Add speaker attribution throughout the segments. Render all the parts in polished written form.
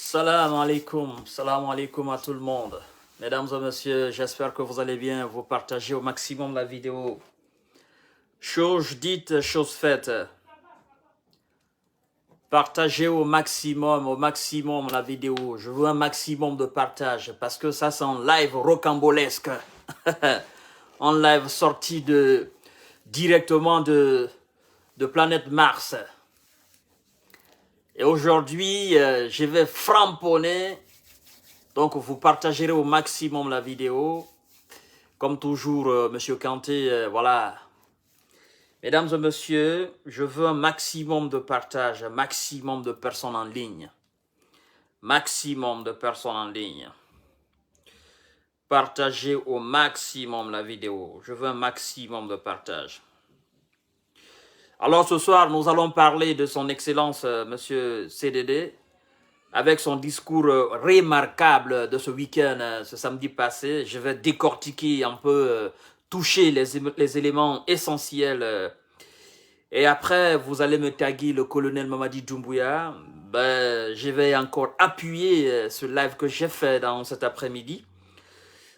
Speaker 1: Salam alaikum à tout le monde. Mesdames et messieurs, j'espère que vous allez bien. Vous partagez au maximum la vidéo. Chose dite, chose faite. Partagez au maximum la vidéo. Je veux un maximum de partage parce que ça c'est en live rocambolesque. En live sorti directement de planète Mars. Et aujourd'hui, je vais framponner. Donc, vous partagerez au maximum la vidéo. Comme toujours, Monsieur Kanté, voilà. Mesdames et messieurs, je veux un maximum de partage, un maximum de personnes en ligne. Maximum de personnes en ligne. Partagez au maximum la vidéo. Je veux un maximum de partage. Alors, ce soir, nous allons parler de son Excellence, Monsieur CDD, avec son discours remarquable de ce week-end, ce samedi passé. Je vais décortiquer un peu, toucher les éléments essentiels. Et après, vous allez me taguer le colonel Mamadi Doumbouya. Je vais encore appuyer ce live que j'ai fait dans cet après-midi.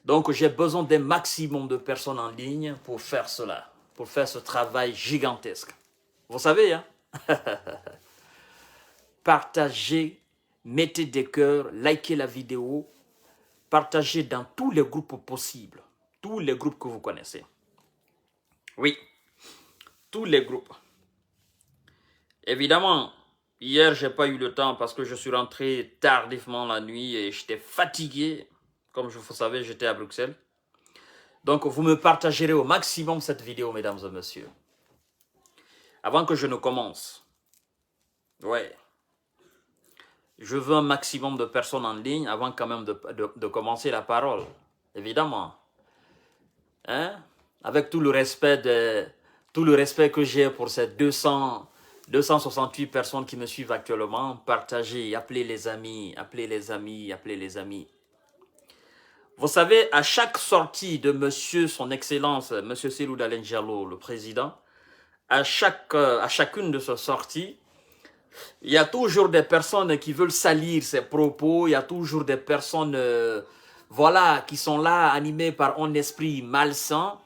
Speaker 1: Donc, j'ai besoin d'un maximum de personnes en ligne pour faire cela, pour faire ce travail gigantesque. Vous savez, hein? Partagez, mettez des cœurs, likez la vidéo, partagez dans tous les groupes possibles, tous les groupes que vous connaissez. Oui, tous les groupes. Évidemment, hier, je n'ai pas eu le temps parce que je suis rentré tardivement la nuit et j'étais fatigué. Comme vous savez, j'étais à Bruxelles. Donc, vous me partagerez au maximum cette vidéo, mesdames et messieurs. Avant que je ne commence, ouais, je veux un maximum de personnes en ligne avant quand même de commencer la parole, évidemment. Hein? Avec tout le respect que j'ai pour ces 268 personnes qui me suivent actuellement, partagez, appelez les amis, appelez les amis, appelez les amis. Vous savez, à chaque sortie de Monsieur, son Excellence, Monsieur Seloud Alen Diallo, le président, à chacune de ces sorties, il y a toujours des personnes qui veulent salir ses propos, il y a toujours des personnes voilà, qui sont là animées par un esprit malsain.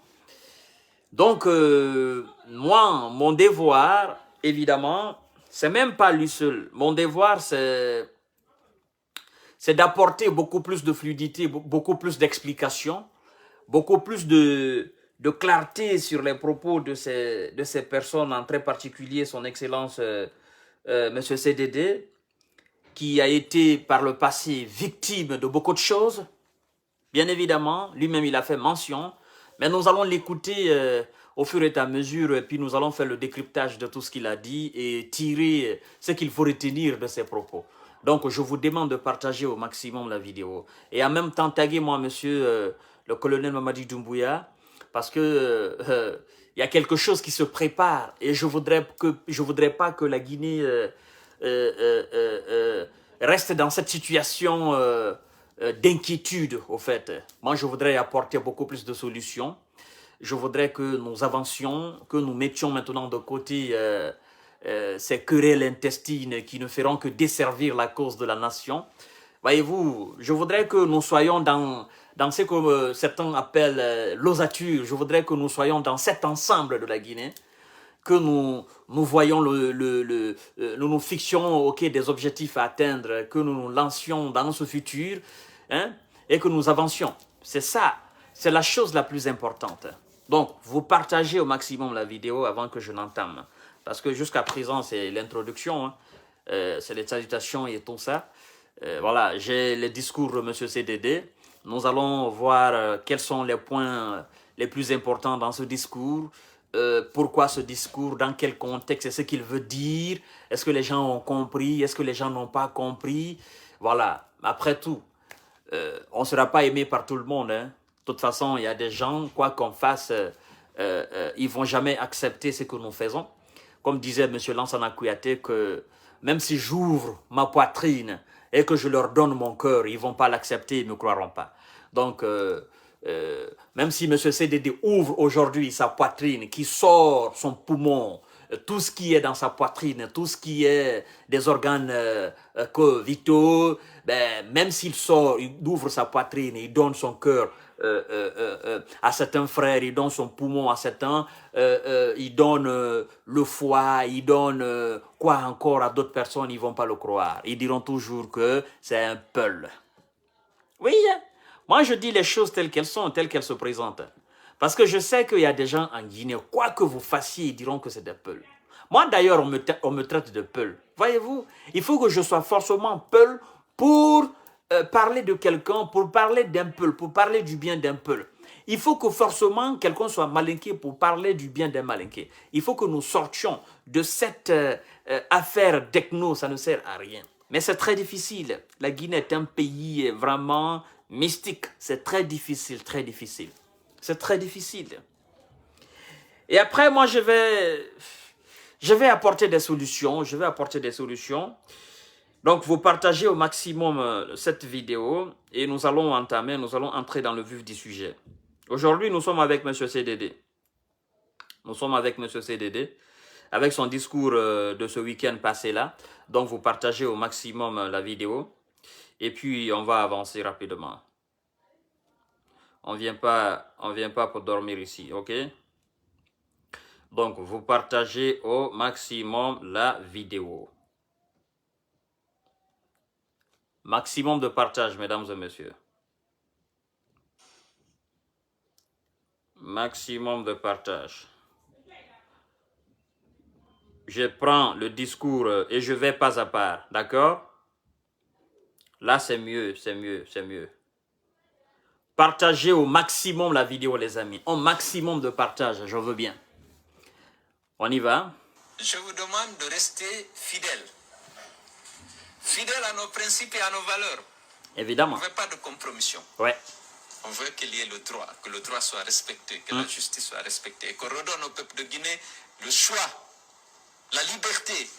Speaker 1: Donc, moi, mon devoir, évidemment, c'est même pas lui seul. Mon devoir, c'est d'apporter beaucoup plus de fluidité, beaucoup plus d'explications, beaucoup plus de clarté sur les propos de ces personnes, en très particulier son Excellence Monsieur CDD, qui a été par le passé victime de beaucoup de choses. Bien évidemment, lui-même il a fait mention, mais nous allons l'écouter au fur et à mesure, et puis nous allons faire le décryptage de tout ce qu'il a dit et tirer ce qu'il faut retenir de ses propos. Donc je vous demande de partager au maximum la vidéo. Et en même temps, taguez moi, monsieur le colonel Mamadi Doumbouya, parce que il y a quelque chose qui se prépare et je voudrais pas que la Guinée reste dans cette situation d'inquiétude, au fait. Moi, je voudrais apporter beaucoup plus de solutions. Je voudrais que nous avancions, que nous mettions maintenant de côté ces querelles intestines qui ne feront que desservir la cause de la nation. Voyez-vous, je voudrais que nous soyons dans ce que certains appellent l'ossature. Je voudrais que nous soyons dans cet ensemble de la Guinée, que nous voyons nous fixions des objectifs à atteindre, que nous nous lancions dans ce futur, hein, et que nous avancions. C'est ça, c'est la chose la plus importante. Donc, vous partagez au maximum la vidéo avant que je n'entame. Parce que jusqu'à présent, c'est l'introduction, hein, c'est les salutations et tout ça. Voilà, j'ai le discours de M. CDD. Nous allons voir quels sont les points les plus importants dans ce discours. Pourquoi ce discours, dans quel contexte, c'est ce qu'il veut dire, est-ce que les gens ont compris, est-ce que les gens n'ont pas compris. Voilà, après tout, on ne sera pas aimé par tout le monde. Hein. De toute façon, il y a des gens, quoi qu'on fasse, ils ne vont jamais accepter ce que nous faisons. Comme disait M. Lansana Kouyaté, que même si j'ouvre ma poitrine et que je leur donne mon cœur, ils ne vont pas l'accepter, ils ne me croiront pas. Donc, même si M. CDD ouvre aujourd'hui sa poitrine, qui sort son poumon, tout ce qui est dans sa poitrine, tout ce qui est des organes vitaux, ben, même s'il sort, il ouvre sa poitrine, il donne son cœur à certains frères, il donne son poumon à certains, il donne le foie, il donne quoi encore à d'autres personnes, ils ne vont pas le croire. Ils diront toujours que c'est un peul. Oui, moi je dis les choses telles qu'elles sont, telles qu'elles se présentent. Parce que je sais qu'il y a des gens en Guinée, quoi que vous fassiez, ils diront que c'est des peuls. Moi d'ailleurs, on me traite de peul. Voyez-vous, il faut que je sois forcément peul pour parler de quelqu'un, pour parler d'un peul, pour parler du bien d'un peul. Il faut que forcément quelqu'un soit malinqué pour parler du bien d'un malinqué. Il faut que nous sortions de cette affaire d'ethno, ça ne sert à rien. Mais c'est très difficile. La Guinée est un pays vraiment mystique. C'est très difficile, très difficile. C'est très difficile. Et après, moi, je vais apporter des solutions. Je vais apporter des solutions. Donc, vous partagez au maximum cette vidéo et nous allons entrer dans le vif du sujet. Aujourd'hui, nous sommes avec M. CDD. Nous sommes avec M. CDD, avec son discours de ce week-end passé-là. Donc, vous partagez au maximum la vidéo et puis on va avancer rapidement. On vient pas pour dormir ici, ok? Donc, vous partagez au maximum la vidéo. Maximum de partage, mesdames et messieurs. Maximum de partage. Je prends le discours et je vais pas à part, d'accord? Là, c'est mieux, c'est mieux, c'est mieux. Partagez au maximum la vidéo, les amis. Au maximum de partage, je veux bien. On y va?
Speaker 2: Je vous demande de rester fidèle. Fidèle à nos principes et à nos valeurs.
Speaker 1: Évidemment.
Speaker 2: On ne veut pas de compromission.
Speaker 1: Ouais.
Speaker 2: On veut qu'il y ait le droit, que le droit soit respecté, que la justice soit respectée et qu'on redonne au peuple de Guinée le choix, la liberté,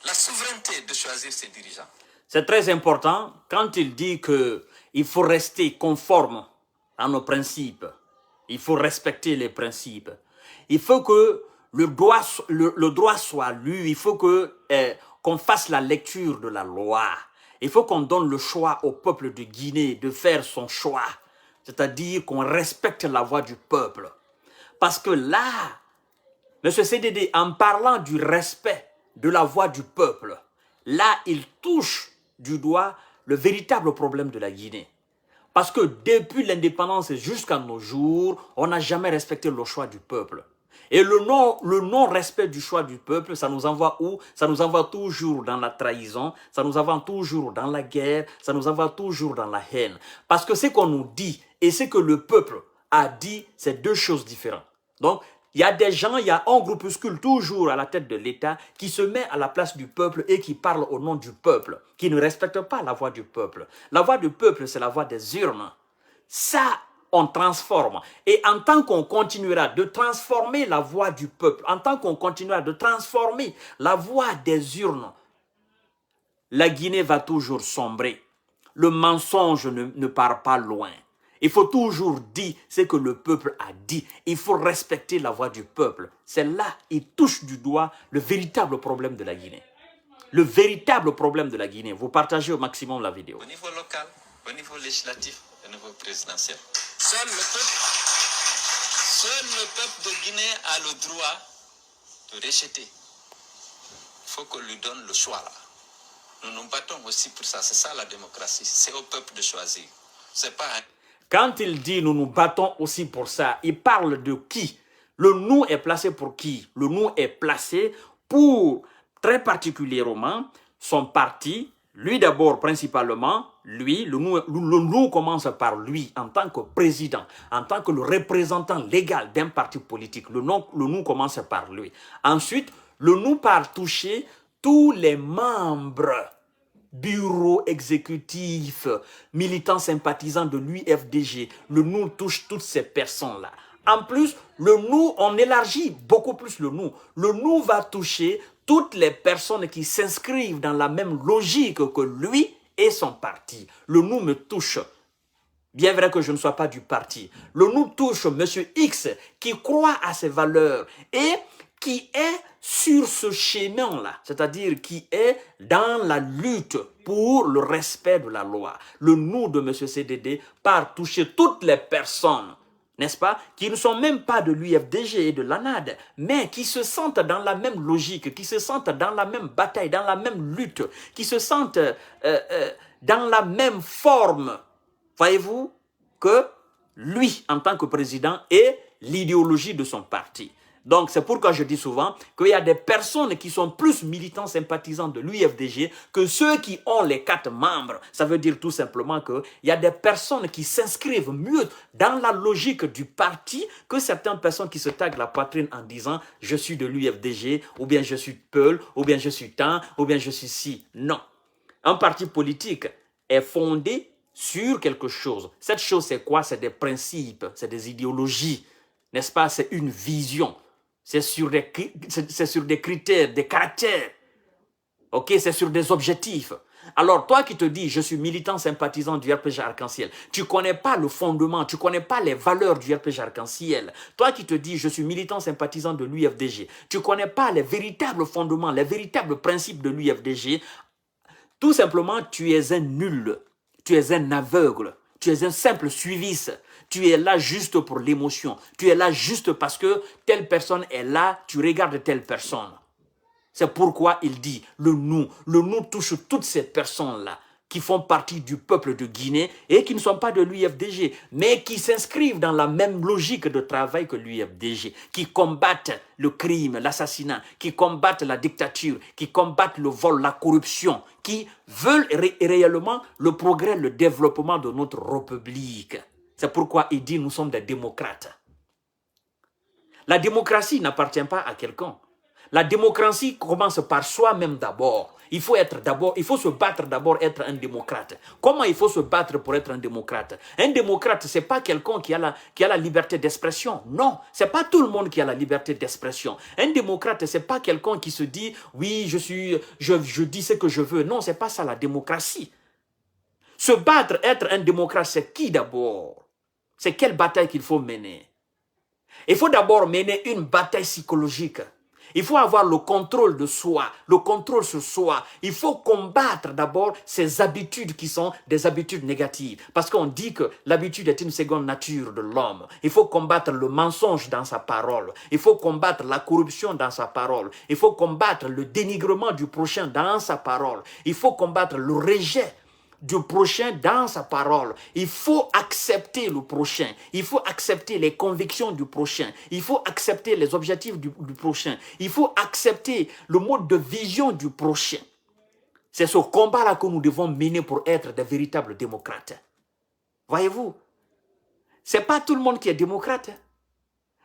Speaker 2: la souveraineté de choisir ses dirigeants.
Speaker 1: C'est très important quand il dit qu'il faut rester conforme à nos principes. Il faut respecter les principes. Il faut que le droit soit lu. Il faut qu'on fasse la lecture de la loi. Il faut qu'on donne le choix au peuple de Guinée de faire son choix. C'est-à-dire qu'on respecte la voix du peuple. Parce que là, M. CDD, en parlant du respect de la voix du peuple, là, il touche du doigt le véritable problème de la Guinée. Parce que depuis l'indépendance jusqu'à nos jours, on n'a jamais respecté le choix du peuple. Et le non-respect du choix du peuple, ça nous envoie où? Ça nous envoie toujours dans la trahison, ça nous envoie toujours dans la guerre, ça nous envoie toujours dans la haine. Parce que ce qu'on nous dit et ce que le peuple a dit, c'est deux choses différentes. Donc, il y a des gens, il y a un groupuscule toujours à la tête de l'État qui se met à la place du peuple et qui parle au nom du peuple, qui ne respecte pas la voix du peuple. La voix du peuple, c'est la voix des urnes. Ça, on transforme. Et en tant qu'on continuera de transformer la voix du peuple, en tant qu'on continuera de transformer la voix des urnes, la Guinée va toujours sombrer. Le mensonge ne part pas loin. Il faut toujours dire ce que le peuple a dit. Il faut respecter la voix du peuple. C'est là, il touche du doigt le véritable problème de la Guinée. Le véritable problème de la Guinée. Vous partagez au maximum la vidéo.
Speaker 2: Au niveau local, au niveau législatif, au niveau présidentiel. Seul le peuple de Guinée a le droit de rejeter. Il faut qu'on lui donne le choix là. Nous nous battons aussi pour ça. C'est ça la démocratie. C'est au peuple de choisir. C'est pas un...
Speaker 1: Quand il dit nous nous battons aussi pour ça, il parle de qui? Le nous est placé pour qui? Le nous est placé pour très particulièrement son parti, lui d'abord principalement, lui, le nous commence par lui en tant que président, en tant que le représentant légal d'un parti politique. Le nous commence par lui. Ensuite, le nous part toucher tous les membres, bureau exécutif, militants sympathisants de l'UFDG. Le nous touche toutes ces personnes-là. En plus, le nous, on élargit beaucoup plus le nous. Le nous va toucher toutes les personnes qui s'inscrivent dans la même logique que lui et son parti. Le nous me touche. Bien vrai que je ne sois pas du parti. Le nous touche M. X qui croit à ses valeurs et qui est sur ce chemin-là, c'est-à-dire qui est dans la lutte pour le respect de la loi. Le nous de M. CDD part toucher toutes les personnes, n'est-ce pas, qui ne sont même pas de l'UFDG et de l'ANAD, mais qui se sentent dans la même logique, qui se sentent dans la même bataille, dans la même lutte, qui se sentent dans la même forme, voyez-vous, que lui, en tant que président, et l'idéologie de son parti. Donc, c'est pourquoi je dis souvent qu'il y a des personnes qui sont plus militants sympathisants de l'UFDG que ceux qui ont les 4 membres. Ça veut dire tout simplement qu'il y a des personnes qui s'inscrivent mieux dans la logique du parti que certaines personnes qui se taguent la poitrine en disant « je suis de l'UFDG » ou bien « je suis Peul » ou bien « je suis tant » ou bien « je suis ci ». Non. Un parti politique est fondé sur quelque chose. Cette chose, c'est quoi? C'est des principes, c'est des idéologies, n'est-ce pas? C'est une vision. C'est sur des critères, des caractères. Ok, c'est sur des objectifs. Alors, toi qui te dis, je suis militant sympathisant du RPG Arc-en-Ciel, tu ne connais pas le fondement, tu ne connais pas les valeurs du RPG Arc-en-Ciel. Toi qui te dis, je suis militant sympathisant de l'UFDG, tu ne connais pas les véritables fondements, les véritables principes de l'UFDG. Tout simplement, tu es un nul, tu es un aveugle, tu es un simple suiviste. Tu es là juste pour l'émotion. Tu es là juste parce que telle personne est là, tu regardes telle personne. C'est pourquoi il dit le nous. Le nous touche toutes ces personnes-là qui font partie du peuple de Guinée et qui ne sont pas de l'UFDG, mais qui s'inscrivent dans la même logique de travail que l'UFDG, qui combattent le crime, l'assassinat, qui combattent la dictature, qui combattent le vol, la corruption, qui veulent réellement le progrès, le développement de notre République. C'est pourquoi il dit nous sommes des démocrates. La démocratie n'appartient pas à quelqu'un. La démocratie commence par soi-même d'abord. Il faut se battre d'abord, être un démocrate. Comment il faut se battre pour être un démocrate? Un démocrate, ce n'est pas quelqu'un qui a la liberté d'expression. Non, ce n'est pas tout le monde qui a la liberté d'expression. Un démocrate, ce n'est pas quelqu'un qui se dit, oui, je dis ce que je veux. Non, ce n'est pas ça la démocratie. Se battre, être un démocrate, c'est qui d'abord? C'est quelle bataille qu'il faut mener? Il faut d'abord mener une bataille psychologique. Il faut avoir le contrôle de soi, le contrôle sur soi. Il faut combattre d'abord ces habitudes qui sont des habitudes négatives. Parce qu'on dit que l'habitude est une seconde nature de l'homme. Il faut combattre le mensonge dans sa parole. Il faut combattre la corruption dans sa parole. Il faut combattre le dénigrement du prochain dans sa parole. Il faut combattre le rejet du prochain dans sa parole. Il faut accepter le prochain. Il faut accepter les convictions du prochain. Il faut accepter les objectifs du prochain. Il faut accepter le mode de vision du prochain. C'est ce combat-là que nous devons mener pour être des véritables démocrates. Voyez-vous, ce n'est pas tout le monde qui est démocrate.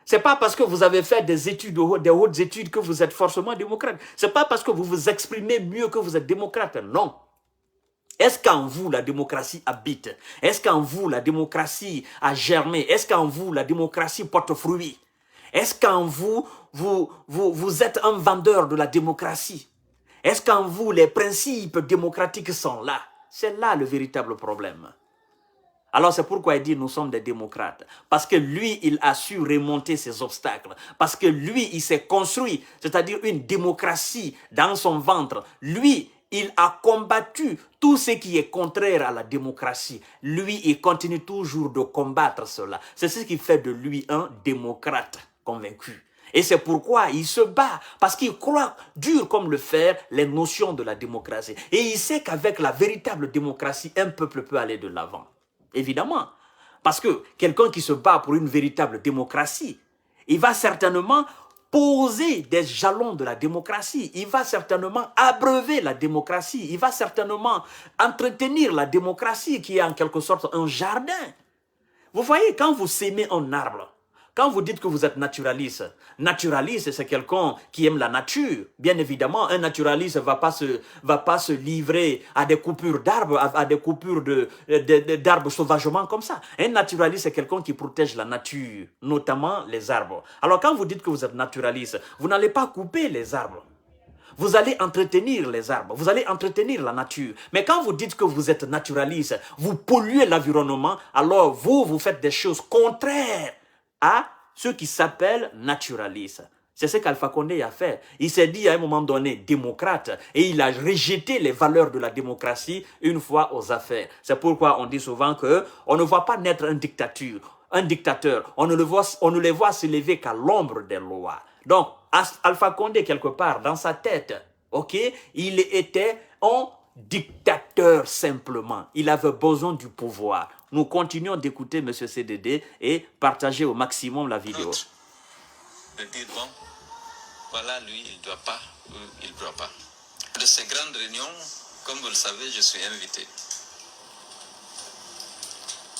Speaker 1: Ce n'est pas parce que vous avez fait des études, des hautes études que vous êtes forcément démocrate. Ce n'est pas parce que vous vous exprimez mieux que vous êtes démocrate. Non. Est-ce qu'en vous, la démocratie habite? Est-ce qu'en vous, la démocratie a germé? Est-ce qu'en vous, la démocratie porte fruit? Est-ce qu'en vous, vous êtes un vendeur de la démocratie? Est-ce qu'en vous, les principes démocratiques sont là? C'est là le véritable problème. Alors c'est pourquoi il dit nous sommes des démocrates. Parce que lui, il a su remonter ces obstacles. Parce que lui, il s'est construit, c'est-à-dire une démocratie dans son ventre. Lui, il a combattu tout ce qui est contraire à la démocratie. Lui, il continue toujours de combattre cela. C'est ce qui fait de lui un démocrate convaincu. Et c'est pourquoi il se bat, parce qu'il croit dur comme le fer les notions de la démocratie. Et il sait qu'avec la véritable démocratie, un peuple peut aller de l'avant. Évidemment, parce que quelqu'un qui se bat pour une véritable démocratie, il va certainement poser des jalons de la démocratie. Il va certainement abreuver la démocratie. Il va certainement entretenir la démocratie qui est en quelque sorte un jardin. Vous voyez, quand vous sémez un arbre, quand vous dites que vous êtes naturaliste, naturaliste c'est quelqu'un qui aime la nature. Bien évidemment, un naturaliste ne va pas se livrer à des coupures d'arbres, à des coupures d'arbres sauvagement comme ça. Un naturaliste c'est quelqu'un qui protège la nature, notamment les arbres. Alors quand vous dites que vous êtes naturaliste, vous n'allez pas couper les arbres. Vous allez entretenir les arbres, vous allez entretenir la nature. Mais quand vous dites que vous êtes naturaliste, vous polluez l'environnement, alors vous faites des choses contraires à ce qui s'appelle naturaliste. C'est ce qu'Alpha Condé a fait. Il s'est dit à un moment donné démocrate et il a rejeté les valeurs de la démocratie une fois aux affaires. C'est pourquoi on dit souvent qu'on ne voit pas naître un dictateur. On ne les voit se lever qu'à l'ombre des lois. Donc, Alpha Condé, quelque part, dans sa tête, ok, il était un dictateur simplement. Il avait besoin du pouvoir. Nous continuons d'écouter M. CDD et partager au maximum la vidéo.
Speaker 2: De dire, bon, voilà, lui, il ne doit pas, ou il ne doit pas. De ces grandes réunions, comme vous le savez, je suis invité.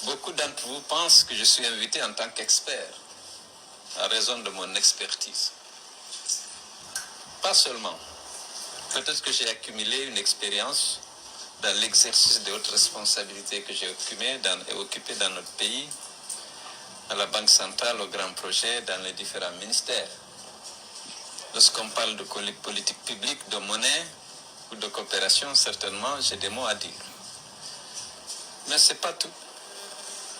Speaker 2: Beaucoup d'entre vous pensent que je suis invité en tant qu'expert, à raison de mon expertise. Pas seulement. Peut-être que j'ai accumulé une expérience dans l'exercice de hautes responsabilités que j'ai occupées dans notre pays, à la Banque centrale, aux grands projets, dans les différents ministères. Lorsqu'on parle de politique publique, de monnaie ou de coopération, certainement, j'ai des mots à dire. Mais ce n'est pas tout.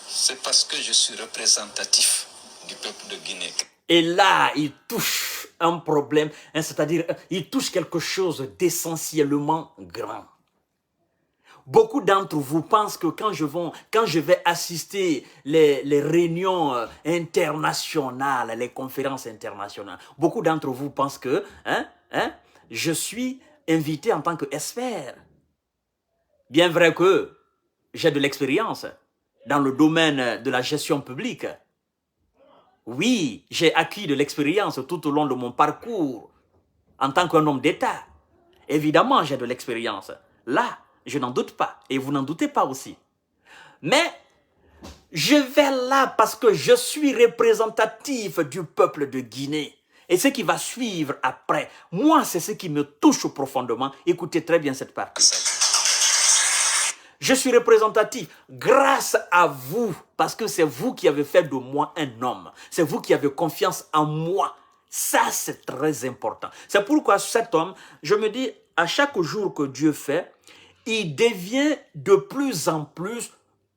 Speaker 2: C'est parce que je suis représentatif du peuple de Guinée.
Speaker 1: Et là, il touche un problème, c'est-à-dire, il touche quelque chose d'essentiellement grand. Beaucoup d'entre vous pensent que quand je vais assister les réunions internationales, les conférences internationales, beaucoup d'entre vous pensent que je suis invité en tant qu'expert. Bien vrai que j'ai de l'expérience dans le domaine de la gestion publique. Oui, j'ai acquis de l'expérience tout au long de mon parcours en tant qu'un homme d'État. Évidemment, j'ai de l'expérience. Là, je n'en doute pas. Et vous n'en doutez pas aussi. Mais je vais là parce que je suis représentatif du peuple de Guinée. Et ce qui va suivre après, moi, c'est ce qui me touche profondément. Écoutez très bien cette partie. Je suis représentatif grâce à vous, parce que c'est vous qui avez fait de moi un homme. C'est vous qui avez confiance en moi. Ça, c'est très important. C'est pourquoi cet homme, je me dis, à chaque jour que Dieu fait, il devient de plus en plus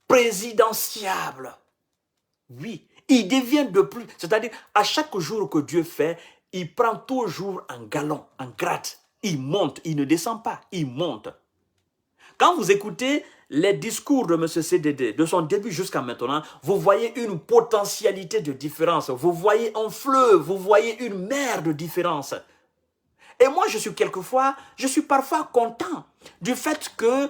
Speaker 1: présidentiable. Oui, il devient de plus... C'est-à-dire, à chaque jour que Dieu fait, il prend toujours un galon, un grade. Il monte, il ne descend pas, il monte. Quand vous écoutez les discours de M. CDD, de son début jusqu'à maintenant, vous voyez une potentialité de différence. Vous voyez un fleuve, vous voyez une mer de différence. Et moi, je suis parfois content du fait que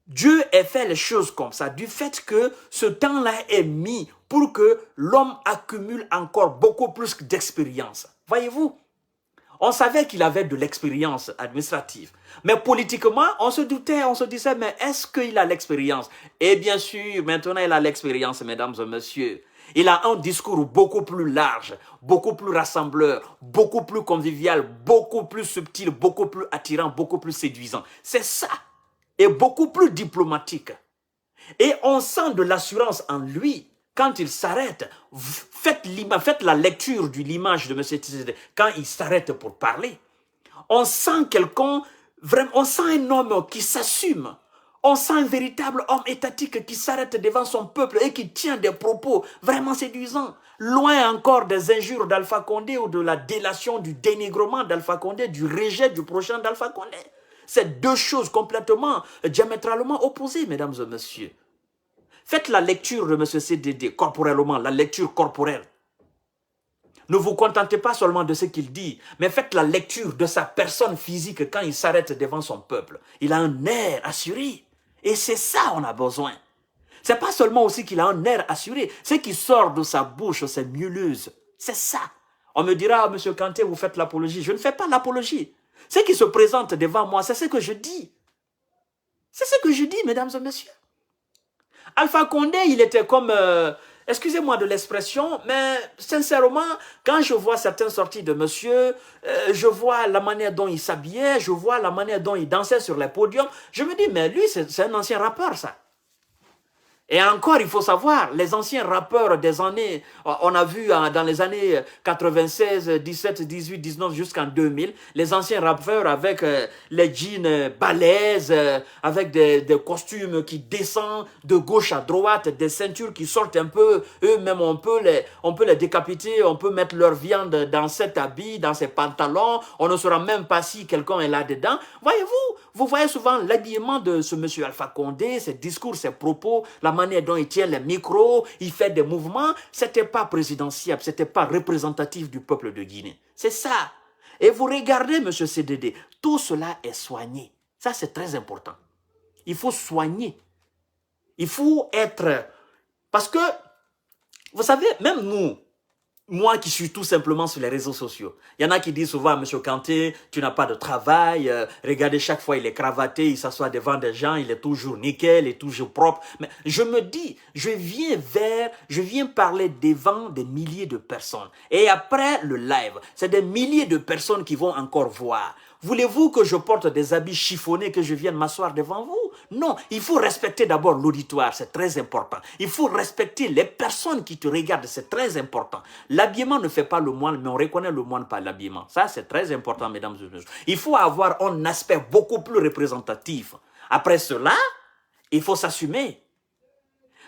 Speaker 1: Dieu ait fait les choses comme ça, du fait que ce temps-là est mis pour que l'homme accumule encore beaucoup plus d'expérience. Voyez-vous, on savait qu'il avait de l'expérience administrative. Mais politiquement, on se doutait, on se disait, mais est-ce qu'il a l'expérience? Et bien sûr, maintenant il a l'expérience, mesdames et messieurs. Il a un discours beaucoup plus large, beaucoup plus rassembleur, beaucoup plus convivial, beaucoup plus subtil, beaucoup plus attirant, beaucoup plus séduisant. C'est ça. Et beaucoup plus diplomatique. Et on sent de l'assurance en lui. Quand il s'arrête, faites la lecture de l'image de M. Tshisekedi. Quand il s'arrête pour parler, on sent quelqu'un, vraiment, on sent un homme qui s'assume. On sent un véritable homme étatique qui s'arrête devant son peuple et qui tient des propos vraiment séduisants. Loin encore des injures d'Alpha Condé ou de la délation, du dénigrement d'Alpha Condé, du rejet du prochain d'Alpha Condé. C'est deux choses complètement, diamétralement opposées, mesdames et messieurs. Faites la lecture de M. CDD corporellement, la lecture corporelle. Ne vous contentez pas seulement de ce qu'il dit, mais faites la lecture de sa personne physique quand il s'arrête devant son peuple. Il a un air assuré. Et c'est ça on a besoin. Ce n'est pas seulement aussi qu'il a un air assuré. Ce qui sort de sa bouche, c'est mielleuse. C'est ça. On me dira, M. Kanté, vous faites l'apologie. Je ne fais pas l'apologie. Ce qui se présente devant moi, c'est ce que je dis. C'est ce que je dis, mesdames et messieurs. Alpha Condé, il était comme... excusez-moi de l'expression, mais sincèrement, quand je vois certaines sorties de monsieur, je vois la manière dont il s'habillait, je vois la manière dont il dansait sur les podiums, je me dis, mais lui, c'est un ancien rappeur, ça. Et encore, il faut savoir, les anciens rappeurs des années, on a vu dans les années 96, 17, 18, 19 jusqu'en 2000, les anciens rappeurs avec les jeans balèzes, avec des costumes qui descendent de gauche à droite, des ceintures qui sortent un peu, eux-mêmes on peut les décapiter, on peut mettre leur viande dans cet habit, dans ces pantalons, on ne saura même pas si quelqu'un est là-dedans. Voyez-vous, vous voyez souvent l'habillement de ce monsieur Alpha Condé, ses discours, ses propos, la manière dont il tient les micros, il fait des mouvements, c'était pas présidentiel, c'était pas représentatif du peuple de Guinée. C'est ça. Et vous regardez, monsieur CDD, tout cela est soigné. Ça, c'est très important. Il faut soigner. Il faut être... Parce que, vous savez, même nous, moi qui suis tout simplement sur les réseaux sociaux, il y en a qui disent souvent, monsieur Kanté, tu n'as pas de travail, regardez, chaque fois il est cravaté, il s'assoit devant des gens, il est toujours nickel, il est toujours propre. Mais je me dis, je viens parler devant des milliers de personnes. Et après le live, c'est des milliers de personnes qui vont encore voir. Voulez-vous que je porte des habits chiffonnés, que je vienne m'asseoir devant vous? Non, il faut respecter d'abord l'auditoire, c'est très important. Il faut respecter les personnes qui te regardent, c'est très important. L'habillement ne fait pas le moine, mais on reconnaît le moine par l'habillement. Ça, c'est très important, mesdames et messieurs. Il faut avoir un aspect beaucoup plus représentatif. Après cela, il faut s'assumer.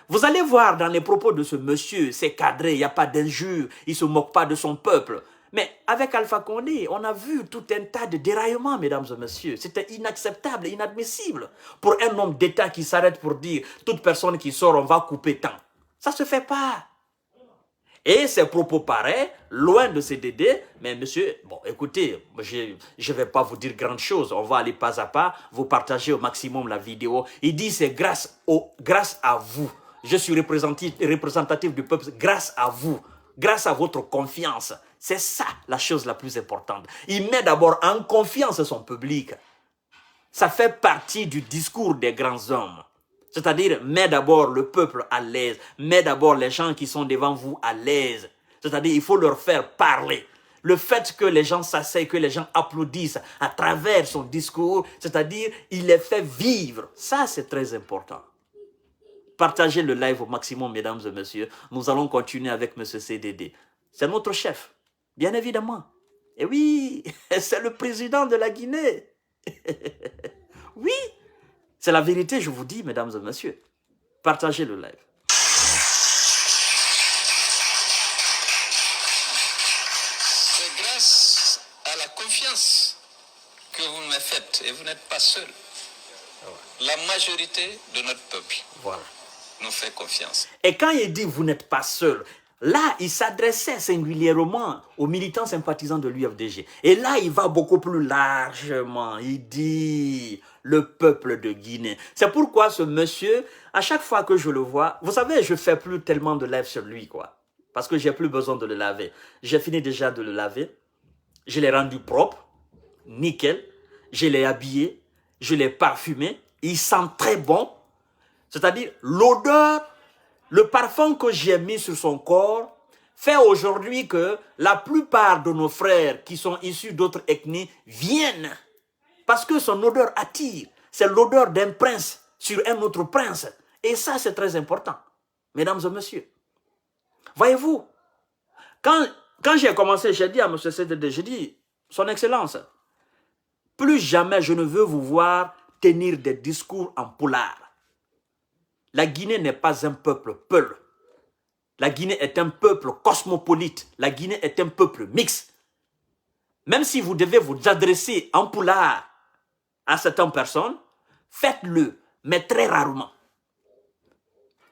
Speaker 1: Vous allez voir dans les propos de ce monsieur, c'est cadré, il n'y a pas d'injure, il ne se moque pas de son peuple. Mais avec Alpha Condé, on a vu tout un tas de déraillements, mesdames et messieurs. C'était inacceptable, inadmissible. Pour un homme d'État qui s'arrête pour dire « toute personne qui sort, on va couper tant ». Ça ne se fait pas. Et ces propos pareils, loin de CDD, mais monsieur, bon, écoutez, je ne vais pas vous dire grande chose, on va aller pas à pas, vous partagez au maximum la vidéo. Il dit c'est grâce à vous. Je suis représentatif du peuple grâce à vous, grâce à votre confiance. C'est ça la chose la plus importante. Il met d'abord en confiance son public. Ça fait partie du discours des grands hommes. C'est-à-dire, mets d'abord le peuple à l'aise, mets d'abord les gens qui sont devant vous à l'aise. C'est-à-dire, il faut leur faire parler. Le fait que les gens s'asseyent, que les gens applaudissent à travers son discours, c'est-à-dire, il les fait vivre. Ça, c'est très important. Partagez le live au maximum, mesdames et messieurs. Nous allons continuer avec M. CDD. C'est notre chef, bien évidemment. Et oui, c'est le président de la Guinée. Oui, c'est la vérité, je vous dis, mesdames et messieurs. Partagez le live.
Speaker 2: C'est grâce à la confiance que vous me faites, et vous n'êtes pas seul. La majorité de notre peuple nous fait confiance.
Speaker 1: Et quand il dit « vous n'êtes pas seul », là, il s'adressait singulièrement aux militants sympathisants de l'UFDG. Et là, il va beaucoup plus largement. Il dit le peuple de Guinée. C'est pourquoi ce monsieur, à chaque fois que je le vois, vous savez, je ne fais plus tellement de live sur lui, quoi. Parce que j'ai plus besoin de le laver. J'ai fini déjà de le laver. Je l'ai rendu propre, nickel. Je l'ai habillé, je l'ai parfumé. Il sent très bon. C'est-à-dire l'odeur, le parfum que j'ai mis sur son corps fait aujourd'hui que la plupart de nos frères qui sont issus d'autres ethnies viennent. Parce que son odeur attire. C'est l'odeur d'un prince sur un autre prince. Et ça, c'est très important. Mesdames et messieurs. Voyez-vous, quand j'ai commencé, j'ai dit à M. CDD, j'ai dit, Son Excellence, plus jamais je ne veux vous voir tenir des discours en poulard. La Guinée n'est pas un peuple peul. La Guinée est un peuple cosmopolite. La Guinée est un peuple mixte. Même si vous devez vous adresser en poulard à certaines personnes, faites-le, mais très rarement.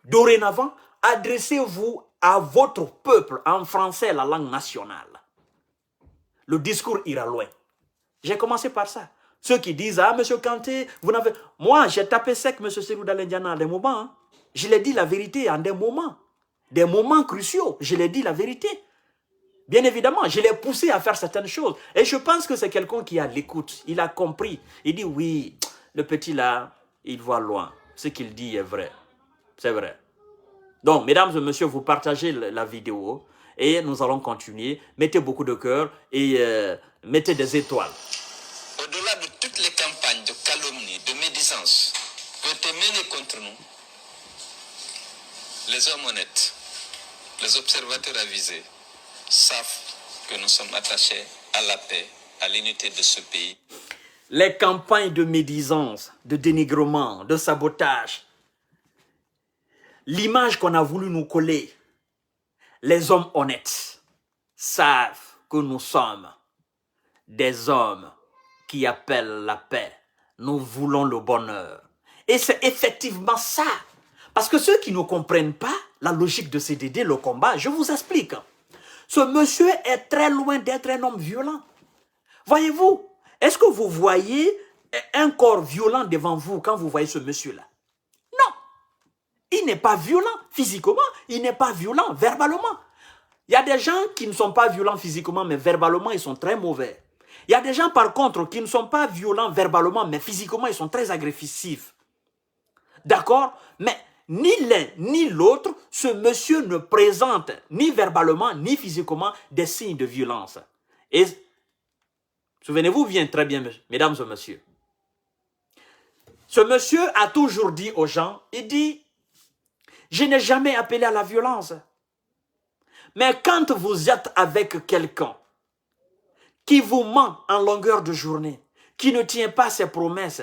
Speaker 1: Dorénavant, adressez-vous à votre peuple en français, la langue nationale. Le discours ira loin. J'ai commencé par ça. Ceux qui disent, ah, monsieur Kanté, vous n'avez... Moi, j'ai tapé sec monsieur Selouda Lendiana à des moments. Hein. Je l'ai dit la vérité en des moments cruciaux. Je l'ai dit la vérité. Bien évidemment, je l'ai poussé à faire certaines choses. Et je pense que c'est quelqu'un qui a l'écoute. Il a compris. Il dit, oui, le petit là, il voit loin. Ce qu'il dit est vrai. C'est vrai. Donc, mesdames et messieurs, vous partagez la vidéo et nous allons continuer. Mettez beaucoup de cœur et mettez des étoiles.
Speaker 2: Au-delà de toutes les campagnes de calomnie, de médisance que tu menées contre nous, Les hommes honnêtes, les observateurs avisés, savent que nous sommes attachés à la paix, à l'unité de ce pays.
Speaker 1: Les campagnes de médisance, de dénigrement, de sabotage, l'image qu'on a voulu nous coller, les hommes honnêtes savent que nous sommes des hommes qui appellent la paix. Nous voulons le bonheur. Et c'est effectivement ça. Parce que ceux qui ne comprennent pas la logique de CDD, le combat, je vous explique. Ce monsieur est très loin d'être un homme violent. Voyez-vous, est-ce que vous voyez un corps violent devant vous quand vous voyez ce monsieur-là? Non. Il n'est pas violent physiquement, il n'est pas violent verbalement. Il y a des gens qui ne sont pas violents physiquement, mais verbalement, ils sont très mauvais. Il y a des gens, par contre, qui ne sont pas violents verbalement, mais physiquement, ils sont très agressifs. D'accord? Mais ni l'un ni l'autre, ce monsieur ne présente ni verbalement, ni physiquement des signes de violence. Et souvenez-vous bien, très bien, mesdames et messieurs. Ce monsieur a toujours dit aux gens, il dit, je n'ai jamais appelé à la violence. Mais quand vous êtes avec quelqu'un qui vous ment en longueur de journée, qui ne tient pas ses promesses,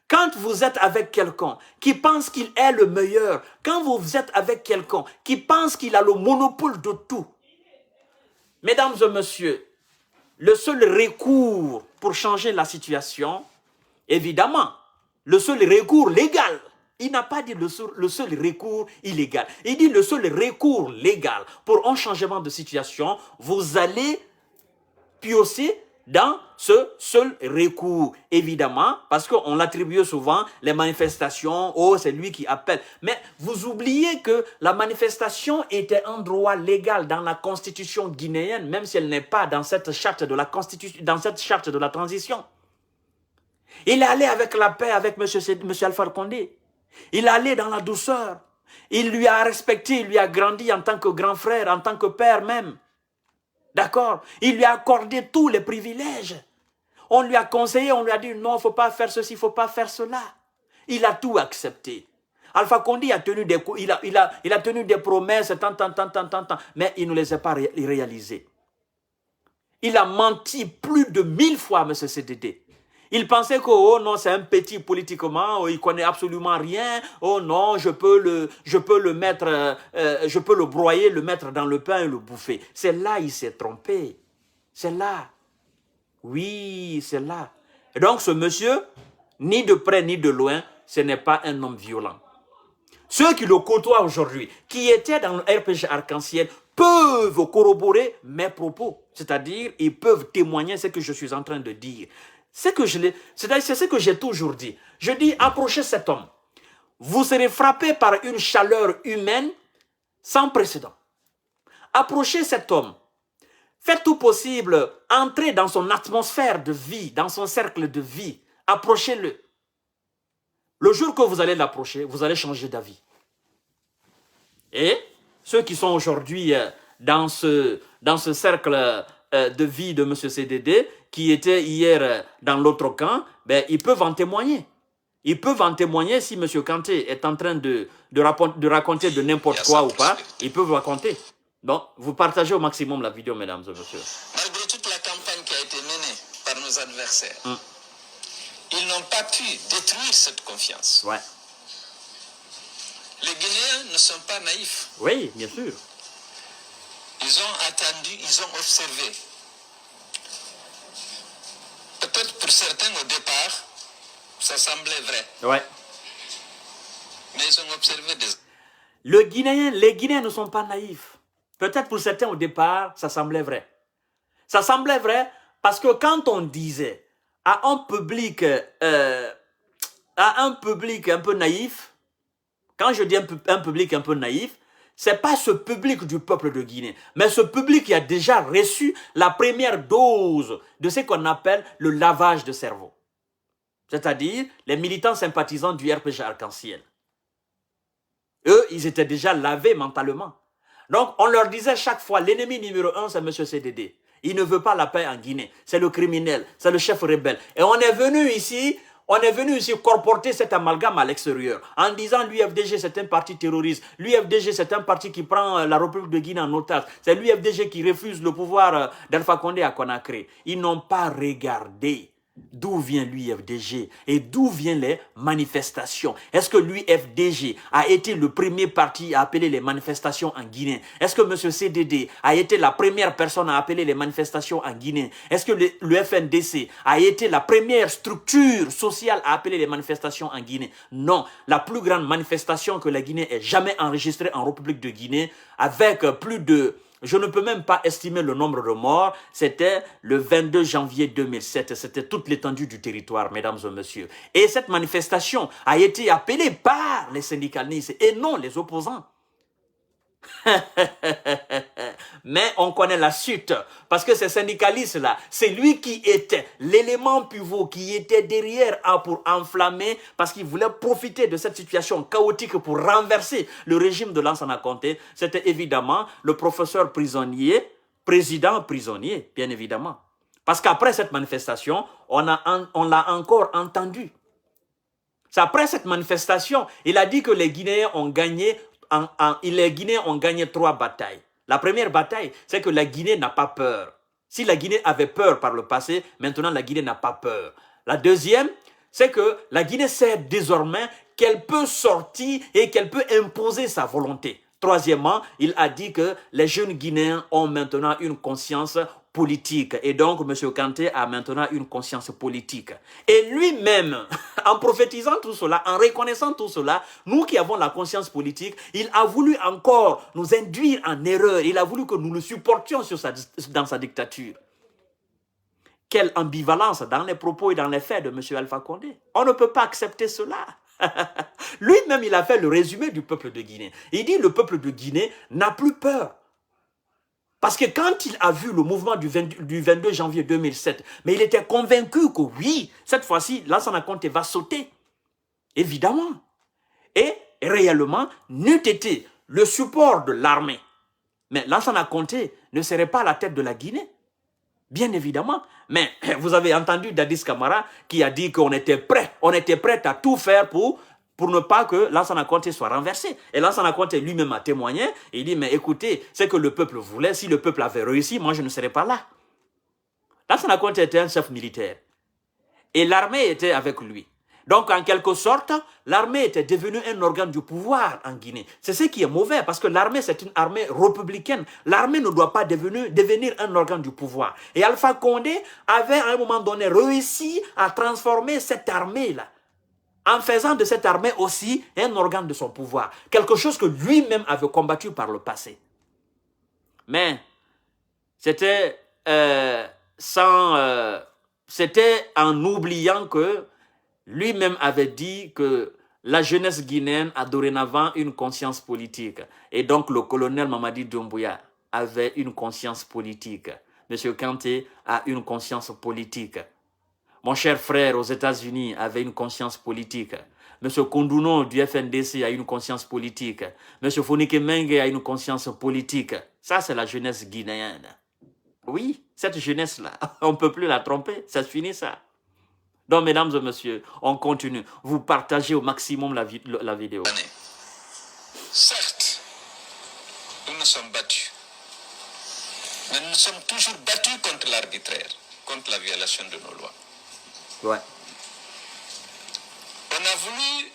Speaker 1: quand vous êtes avec quelqu'un qui pense qu'il est le meilleur, quand vous êtes avec quelqu'un qui pense qu'il a le monopole de tout, mesdames et messieurs, le seul recours pour changer la situation, évidemment, le seul recours légal, il n'a pas dit le seul recours illégal, il dit le seul recours légal pour un changement de situation, vous allez piocher dans ce seul recours, évidemment, parce qu'on l'attribue souvent, les manifestations, oh, c'est lui qui appelle. Mais vous oubliez que la manifestation était un droit légal dans la constitution guinéenne, même si elle n'est pas dans cette charte de la constitution, dans cette charte de la transition. Il est allé avec la paix avec M. Alpha Condé. Il est allé dans la douceur. Il lui a respecté, il lui a grandi en tant que grand frère, en tant que père même. D'accord? Il lui a accordé tous les privilèges. On lui a conseillé, on lui a dit non, il ne faut pas faire ceci, il ne faut pas faire cela. Il a tout accepté. Alpha Condé a tenu des promesses, tant, mais il ne les a pas réalisées. Il a menti plus de 1000 fois, M. CDD. Il pensait que, oh non, c'est un petit politiquement, oh, il ne connaît absolument rien, oh non, je peux le mettre, je peux le broyer, le mettre dans le pain et le bouffer. C'est là il s'est trompé. C'est là. Oui, c'est là. Et donc ce monsieur, ni de près ni de loin, ce n'est pas un homme violent. Ceux qui le côtoient aujourd'hui, qui étaient dans le RPG Arc-en-Ciel, peuvent corroborer mes propos. C'est-à-dire, ils peuvent témoigner ce que je suis en train de dire. C'est ce que j'ai toujours dit. Je dis, approchez cet homme. Vous serez frappé par une chaleur humaine sans précédent. Approchez cet homme. Faites tout possible, entrez dans son atmosphère de vie, dans son cercle de vie. Approchez-le. Le jour que vous allez l'approcher, vous allez changer d'avis. Et ceux qui sont aujourd'hui dans ce cercle de vie de M. CDD, qui était hier dans l'autre camp, ben, ils peuvent en témoigner. Ils peuvent en témoigner si M. Kanté est en train de raconter de n'importe quoi ou pas. Ils peuvent raconter. Donc, vous partagez au maximum la vidéo, mesdames et messieurs.
Speaker 2: Malgré toute la campagne qui a été menée par nos adversaires, ils n'ont pas pu détruire cette confiance.
Speaker 1: Ouais.
Speaker 2: Les Guinéens ne sont pas naïfs.
Speaker 1: Oui, bien sûr.
Speaker 2: Ils ont attendu, ils ont observé. Peut-être pour certains au départ, ça semblait vrai.
Speaker 1: Ouais.
Speaker 2: Mais ils ont observé des...
Speaker 1: Les Guinéens ne sont pas naïfs. Peut-être pour certains au départ, ça semblait vrai. Ça semblait vrai parce que quand on disait à un public un peu naïf, quand je dis un public un peu naïf, c'est pas ce public du peuple de Guinée, mais ce public qui a déjà reçu la première dose de ce qu'on appelle le lavage de cerveau. C'est-à-dire les militants sympathisants du RPG Arc-en-Ciel. Eux, ils étaient déjà lavés mentalement. Donc, on leur disait chaque fois, l'ennemi numéro 1, c'est M. CDD. Il ne veut pas la paix en Guinée. C'est le criminel, c'est le chef rebelle. Et on est venu ici On est venu ici corporter cet amalgame à l'extérieur en disant l'UFDG c'est un parti terroriste, l'UFDG c'est un parti qui prend la République de Guinée en otage, c'est l'UFDG qui refuse le pouvoir d'Alpha Condé à Conakry. Ils n'ont pas regardé d'où vient l'UFDG et d'où viennent les manifestations. Est-ce que l'UFDG a été le premier parti à appeler les manifestations en Guinée? Est-ce que M. CDD a été la première personne à appeler les manifestations en Guinée? Est-ce que le FNDC a été la première structure sociale à appeler les manifestations en Guinée? Non. La plus grande manifestation que la Guinée ait jamais enregistrée en République de Guinée, avec plus de... Je ne peux même pas estimer le nombre de morts. C'était le 22 janvier 2007. C'était toute l'étendue du territoire, mesdames et messieurs. Et cette manifestation a été appelée par les syndicalistes et non les opposants. Mais on connaît la suite, parce que ces syndicalistes-là, c'est lui qui était l'élément pivot, qui était derrière pour enflammer, parce qu'il voulait profiter de cette situation chaotique pour renverser le régime de Lansana Conté. C'était évidemment le professeur prisonnier, président prisonnier, bien évidemment. Parce qu'après cette manifestation, on l'a encore entendu. C'est après cette manifestation, il a dit que les Guinéens ont gagné. Les Guinéens ont gagné 3 batailles. La première bataille, c'est que la Guinée n'a pas peur. Si la Guinée avait peur par le passé, maintenant la Guinée n'a pas peur. La deuxième, c'est que la Guinée sait désormais qu'elle peut sortir et qu'elle peut imposer sa volonté. Troisièmement, il a dit que les jeunes Guinéens ont maintenant une conscience politique. Et donc, M. Kanté a maintenant une conscience politique. Et lui-même, en prophétisant tout cela, en reconnaissant tout cela, nous qui avons la conscience politique, il a voulu encore nous induire en erreur. Il a voulu que nous le supportions dans sa dictature. Quelle ambivalence dans les propos et dans les faits de M. Alpha Condé. On ne peut pas accepter cela. Lui-même, il a fait le résumé du peuple de Guinée. Il dit le peuple de Guinée n'a plus peur. Parce que quand il a vu le mouvement du 22 janvier 2007, mais il était convaincu que oui, cette fois-ci, Lansana Conté va sauter. Évidemment. Et réellement, n'eût été le support de l'armée. Mais Lansana Conté ne serait pas à la tête de la Guinée. Bien évidemment. Mais vous avez entendu Dadis Camara qui a dit qu'on était prêt. On était prêt à tout faire pour ne pas que Lansana Conté soit renversé. Et Lansana Conté lui-même a témoigné. Et il dit, mais écoutez, c'est que le peuple voulait. Si le peuple avait réussi, moi je ne serais pas là. Lansana Conté était un chef militaire. Et l'armée était avec lui. Donc, en quelque sorte, l'armée était devenue un organe du pouvoir en Guinée. C'est ce qui est mauvais, parce que l'armée, c'est une armée républicaine. L'armée ne doit pas devenir un organe du pouvoir. Et Alpha Condé avait, à un moment donné, réussi à transformer cette armée-là, en faisant de cette armée aussi un organe de son pouvoir. Quelque chose que lui-même avait combattu par le passé. Mais, c'était c'était en oubliant que lui-même avait dit que la jeunesse guinéenne a dorénavant une conscience politique. Et donc le colonel Mamadi Doumbouya avait une conscience politique. Monsieur Kanté a une conscience politique. Mon cher frère aux États-Unis avait une conscience politique. Monsieur Kondouno du FNDC a une conscience politique. Monsieur Fonike Mengue a une conscience politique. Ça, c'est la jeunesse guinéenne. Oui, cette jeunesse-là, on ne peut plus la tromper. C'est fini ça. Donc, mesdames et messieurs, on continue. Vous partagez au maximum la vidéo.
Speaker 2: Certes, nous nous sommes battus. Mais nous sommes toujours battus contre l'arbitraire, contre la violation de nos lois.
Speaker 1: Ouais.
Speaker 2: On a voulu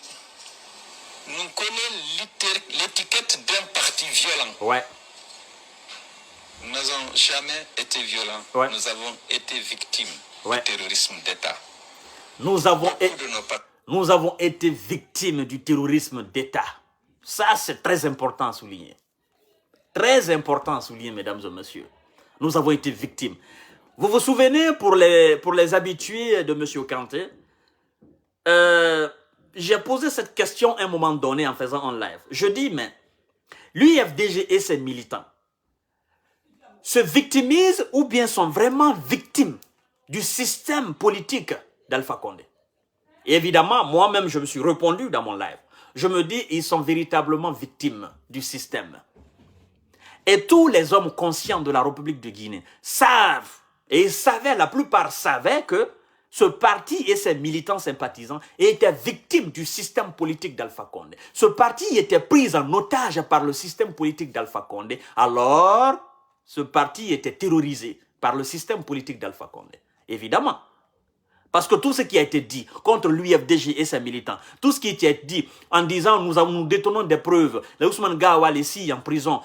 Speaker 2: nous coller l'étiquette d'un parti violent.
Speaker 1: Ouais.
Speaker 2: Nous n'avons jamais été violents.
Speaker 1: Ouais.
Speaker 2: Nous avons été victimes
Speaker 1: Ouais.
Speaker 2: du terrorisme d'État.
Speaker 1: Nous avons été victimes du terrorisme d'État. Ça, c'est très important à souligner. Très important à souligner, mesdames et messieurs. Nous avons été victimes. Vous vous souvenez, pour les habitués de M. Kanté, j'ai posé cette question à un moment donné en faisant un live. Je dis, mais l'UFDG et ses militants se victimisent ou bien sont vraiment victimes du système politique d'Alpha Condé? Et évidemment, moi-même, je me suis répondu dans mon live. Je me dis, ils sont véritablement victimes du système. Et tous les hommes conscients de la République de Guinée savent, et ils savaient, la plupart savaient que Ce parti et ses militants sympathisants étaient victimes du système politique d'Alpha Condé. Ce parti était pris en otage par le système politique d'Alpha Condé. Alors, ce parti était terrorisé par le système politique d'Alpha Condé. Évidemment. Parce que tout ce qui a été dit contre l'UFDG et ses militants, tout ce qui a été dit en disant nous détenons des preuves, les Ousmane Gawal ici en prison,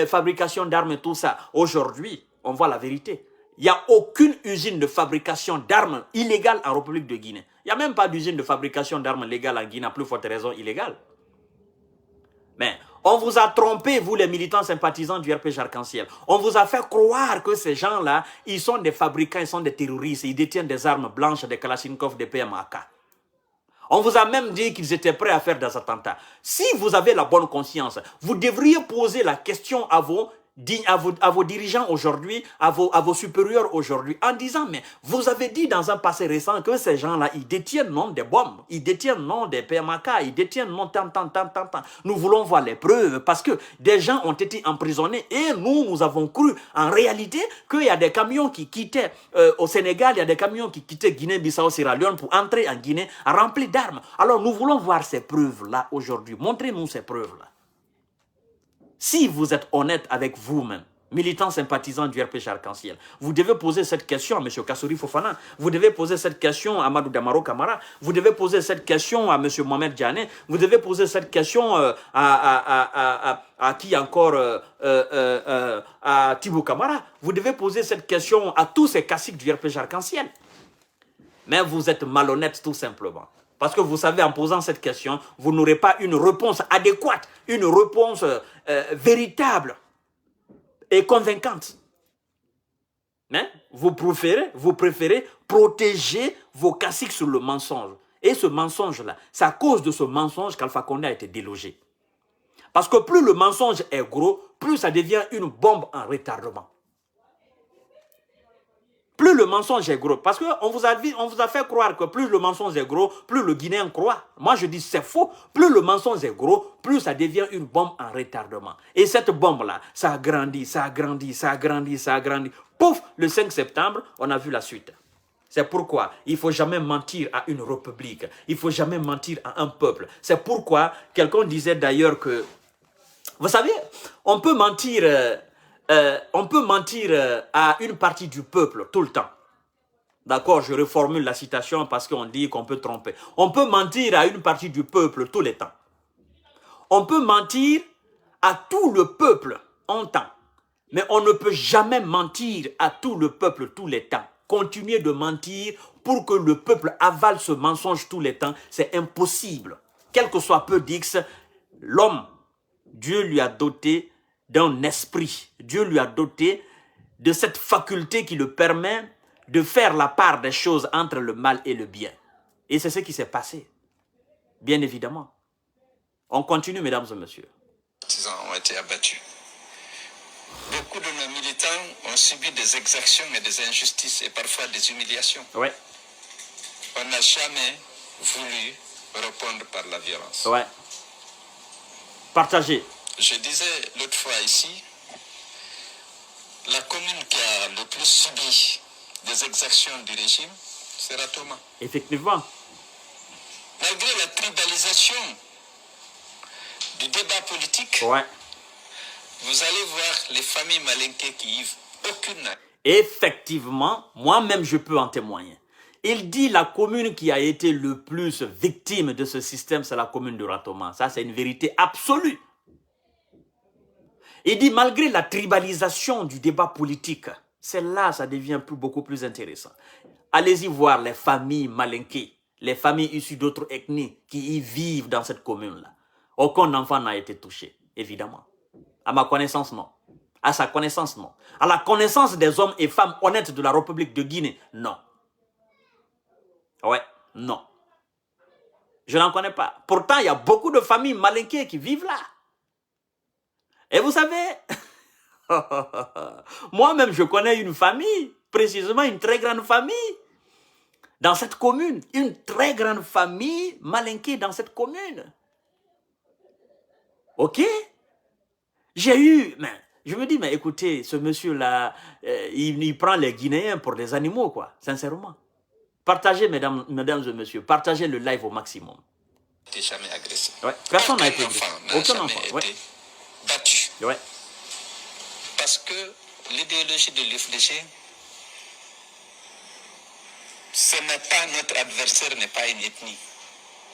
Speaker 1: fabrication d'armes et tout ça, aujourd'hui, on voit la vérité. Il n'y a aucune usine de fabrication d'armes illégale en République de Guinée. Il n'y a même pas d'usine de fabrication d'armes légale en Guinée, à plus forte raison illégale. Mais on vous a trompé, vous les militants sympathisants du RPG Arc-en-Ciel. On vous a fait croire que ces gens-là, ils sont des fabricants, ils sont des terroristes, ils détiennent des armes blanches, des Kalachnikov, des PMAK. On vous a même dit qu'ils étaient prêts à faire des attentats. Si vous avez la bonne conscience, vous devriez poser la question à vos dirigeants aujourd'hui, à vos supérieurs aujourd'hui, en disant, mais vous avez dit dans un passé récent que ces gens-là, ils détiennent non des bombes, ils détiennent non des PMAK, ils détiennent non tant. Nous voulons voir les preuves parce que des gens ont été emprisonnés et nous avons cru en réalité qu'il y a des camions qui quittaient au Sénégal, il y a des camions qui quittaient Guinée-Bissau, Sierra Leone pour entrer en Guinée remplis d'armes. Alors nous voulons voir ces preuves-là aujourd'hui. Montrez-nous ces preuves-là. Si vous êtes honnête avec vous-même, militant sympathisant du RPG Arc-en-Ciel, vous devez poser cette question à M. Kassouri Fofana, vous devez poser cette question à Amadou Damaro Camara, vous devez poser cette question à M. Mohamed Diané, vous devez poser cette question à qui encore, à Thibaut Camara, vous devez poser cette question à tous ces caciques du RPG Arc-en-Ciel. Mais vous êtes malhonnête tout simplement. Parce que vous savez, en posant cette question, vous n'aurez pas une réponse adéquate, une réponse véritable et convaincante. Mais vous préférez protéger vos caciques sur le mensonge. Et ce mensonge-là, c'est à cause de ce mensonge qu'Alpha Condé a été délogé. Parce que plus le mensonge est gros, plus ça devient une bombe en retardement. Plus le mensonge est gros, parce qu'on vous a fait croire que plus le mensonge est gros, plus le Guinéen croit. Moi je dis c'est faux, plus le mensonge est gros, plus ça devient une bombe en retardement. Et cette bombe-là, ça a grandi, ça a grandi, ça a grandi, ça a grandi. Pouf, le 5 septembre, on a vu la suite. C'est pourquoi il ne faut jamais mentir à une république, il ne faut jamais mentir à un peuple. C'est pourquoi quelqu'un disait d'ailleurs que, vous savez, on peut mentir à une partie du peuple tout le temps. D'accord, je reformule la citation parce qu'on dit qu'on peut tromper. On peut mentir à une partie du peuple tout le temps. On peut mentir à tout le peuple en temps. Mais on ne peut jamais mentir à tout le peuple tout le temps. Continuer de mentir pour que le peuple avale ce mensonge tout le temps, c'est impossible. Quel que soit peu d'X, l'homme, Dieu lui a doté d'un esprit. Dieu lui a doté de cette faculté qui le permet de faire la part des choses entre le mal et le bien. Et c'est ce qui s'est passé. Bien évidemment. On continue, mesdames et messieurs.
Speaker 2: Les partisans ont été abattus. Beaucoup de nos militants ont subi des exactions et des injustices et parfois des humiliations.
Speaker 1: Ouais.
Speaker 2: On n'a jamais voulu répondre par la violence.
Speaker 1: Ouais. Partagez.
Speaker 2: Je disais l'autre fois ici, la commune qui a le plus subi des exactions du régime, c'est Ratoma.
Speaker 1: Effectivement.
Speaker 2: Malgré la tribalisation du débat politique,
Speaker 1: Ouais.
Speaker 2: vous allez voir les familles malinquées qui vivent aucune.
Speaker 1: Effectivement, moi-même je peux en témoigner. Il dit la commune qui a été le plus victime de ce système, c'est la commune de Ratoma. Ça, c'est une vérité absolue. Il dit malgré la tribalisation du débat politique, c'est là ça devient beaucoup plus intéressant. Allez-y voir les familles malinquées, les familles issues d'autres ethnies qui y vivent dans cette commune-là. Aucun enfant n'a été touché, évidemment. À ma connaissance, non. À sa connaissance, non. À la connaissance des hommes et femmes honnêtes de la République de Guinée, non. Ouais, non. Je n'en connais pas. Pourtant, il y a beaucoup de familles malinquées qui vivent là. Et vous savez, moi-même, je connais une famille, précisément une très grande famille, dans cette commune. Une très grande famille malinquée dans cette commune. Ok? J'ai eu... Je me dis, mais écoutez, ce monsieur-là, il prend les Guinéens pour des animaux, quoi, sincèrement. Partagez, mesdames et messieurs, partagez le live au maximum.
Speaker 2: N'était jamais agressé.
Speaker 1: Ouais. Personne n'a été
Speaker 2: Aucun
Speaker 1: agressé.
Speaker 2: enfant n'a
Speaker 1: Aucun
Speaker 2: jamais
Speaker 1: enfant.
Speaker 2: été battu.
Speaker 1: Ouais.
Speaker 2: Parce que l'idéologie de l'UFDG, ce n'est pas notre adversaire, n'est pas une ethnie,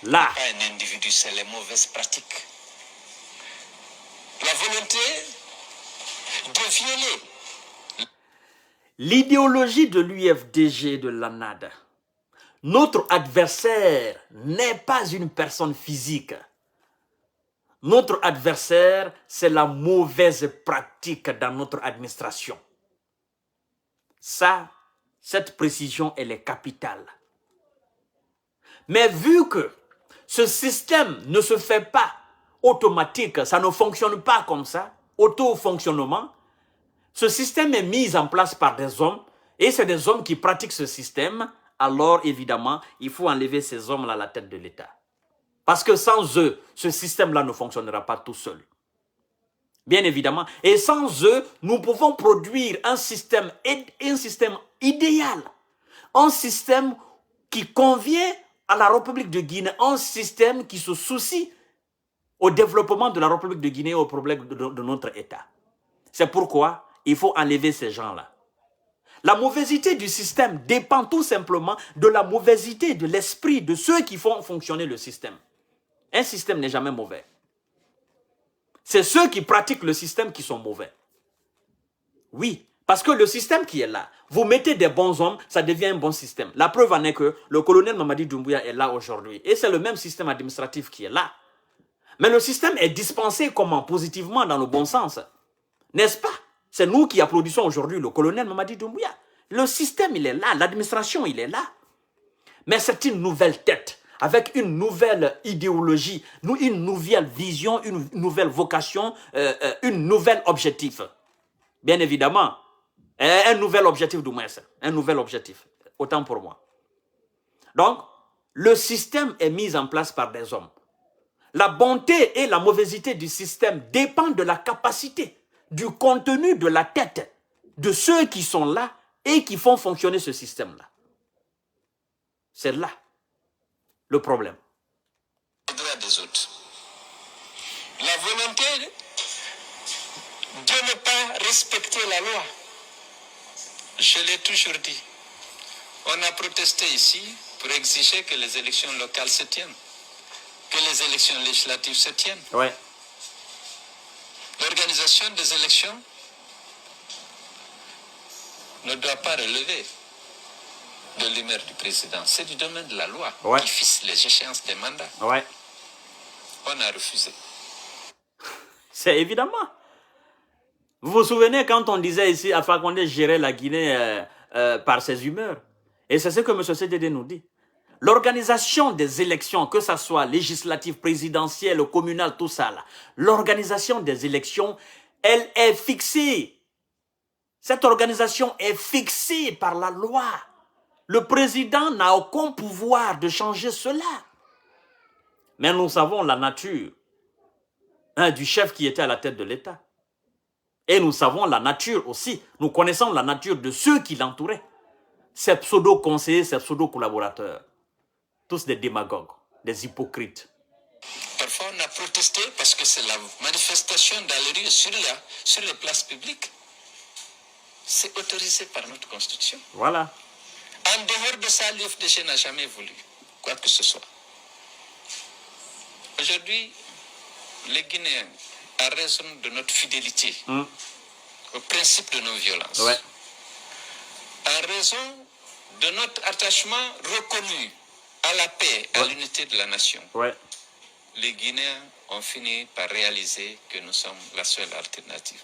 Speaker 1: Là,
Speaker 2: pas un individu, c'est les mauvaises pratiques. La volonté de violer.
Speaker 1: l'idéologie de l'UFDG de l'ANAD, notre adversaire n'est pas une personne physique. Notre adversaire, c'est la mauvaise pratique dans notre administration. Ça, cette précision, elle est capitale. Mais vu que ce système ne se fait pas automatique, ça ne fonctionne pas comme ça, auto-fonctionnement, ce système est mis en place par des hommes, et c'est des hommes qui pratiquent ce système, alors évidemment, il faut enlever ces hommes-là à la tête de l'État. Parce que sans eux, ce système-là ne fonctionnera pas tout seul. Bien évidemment. Et sans eux, nous pouvons produire un système idéal. Un système qui convient à la République de Guinée. Un système qui se soucie au développement de la République de Guinée et aux problèmes de notre État. C'est pourquoi il faut enlever ces gens-là. La mauvaisité du système dépend tout simplement de la mauvaisité de l'esprit de ceux qui font fonctionner le système. Un système n'est jamais mauvais. C'est ceux qui pratiquent le système qui sont mauvais. Oui, parce que le système qui est là, vous mettez des bons hommes, ça devient un bon système. La preuve en est que le colonel Mamadi Doumbouya est là aujourd'hui. Et c'est le même système administratif qui est là. Mais le système est dispensé comment? Positivement, dans le bon sens. N'est-ce pas? C'est nous qui applaudissons aujourd'hui le colonel Mamadi Doumbouya. Le système, il est là. L'administration, il est là. Mais c'est une nouvelle tête, avec une nouvelle idéologie, une nouvelle vision, une nouvelle vocation, un nouvel objectif. Bien évidemment, un nouvel objectif du moins, un nouvel objectif, autant pour moi. Donc, le système est mis en place par des hommes. La bonté et la mauvaisité du système dépendent de la capacité, du contenu de la tête de ceux qui sont là et qui font fonctionner ce système-là. C'est là le problème.
Speaker 2: Les droits des autres. La volonté de ne pas respecter la loi. Je l'ai toujours dit. On a protesté ici pour exiger que les élections locales se tiennent, que les élections législatives se tiennent.
Speaker 1: Ouais.
Speaker 2: L'organisation des élections ne doit pas relever de l'humeur du président. C'est du domaine de la loi qui fixe les échéances des mandats.
Speaker 1: Ouais.
Speaker 2: On a refusé.
Speaker 1: C'est évidemment. Vous vous souvenez quand on disait ici, Alpha Condé gérait la Guinée par ses humeurs. Et c'est ce que M. CDD nous dit. L'organisation des élections, que ce soit législative, présidentielle, communale, tout ça, l'organisation des élections, elle est fixée. Cette organisation est fixée par la loi. Le président n'a aucun pouvoir de changer cela. Mais nous savons la nature du chef qui était à la tête de l'État. Et nous savons la nature aussi. Nous connaissons la nature de ceux qui l'entouraient. Ces pseudo-conseillers, ces pseudo-collaborateurs. Tous des démagogues, des hypocrites.
Speaker 2: Parfois, on a protesté parce que c'est la manifestation dans les rues, sur les places publiques. C'est autorisé par notre Constitution.
Speaker 1: Voilà.
Speaker 2: En dehors de ça, l'UFDG n'a jamais voulu quoi que ce soit. Aujourd'hui, les Guinéens, à raison de notre fidélité au principe de non-violence, en raison de notre attachement reconnu à la paix, à l'unité de la nation, les Guinéens ont fini par réaliser que nous sommes la seule alternative.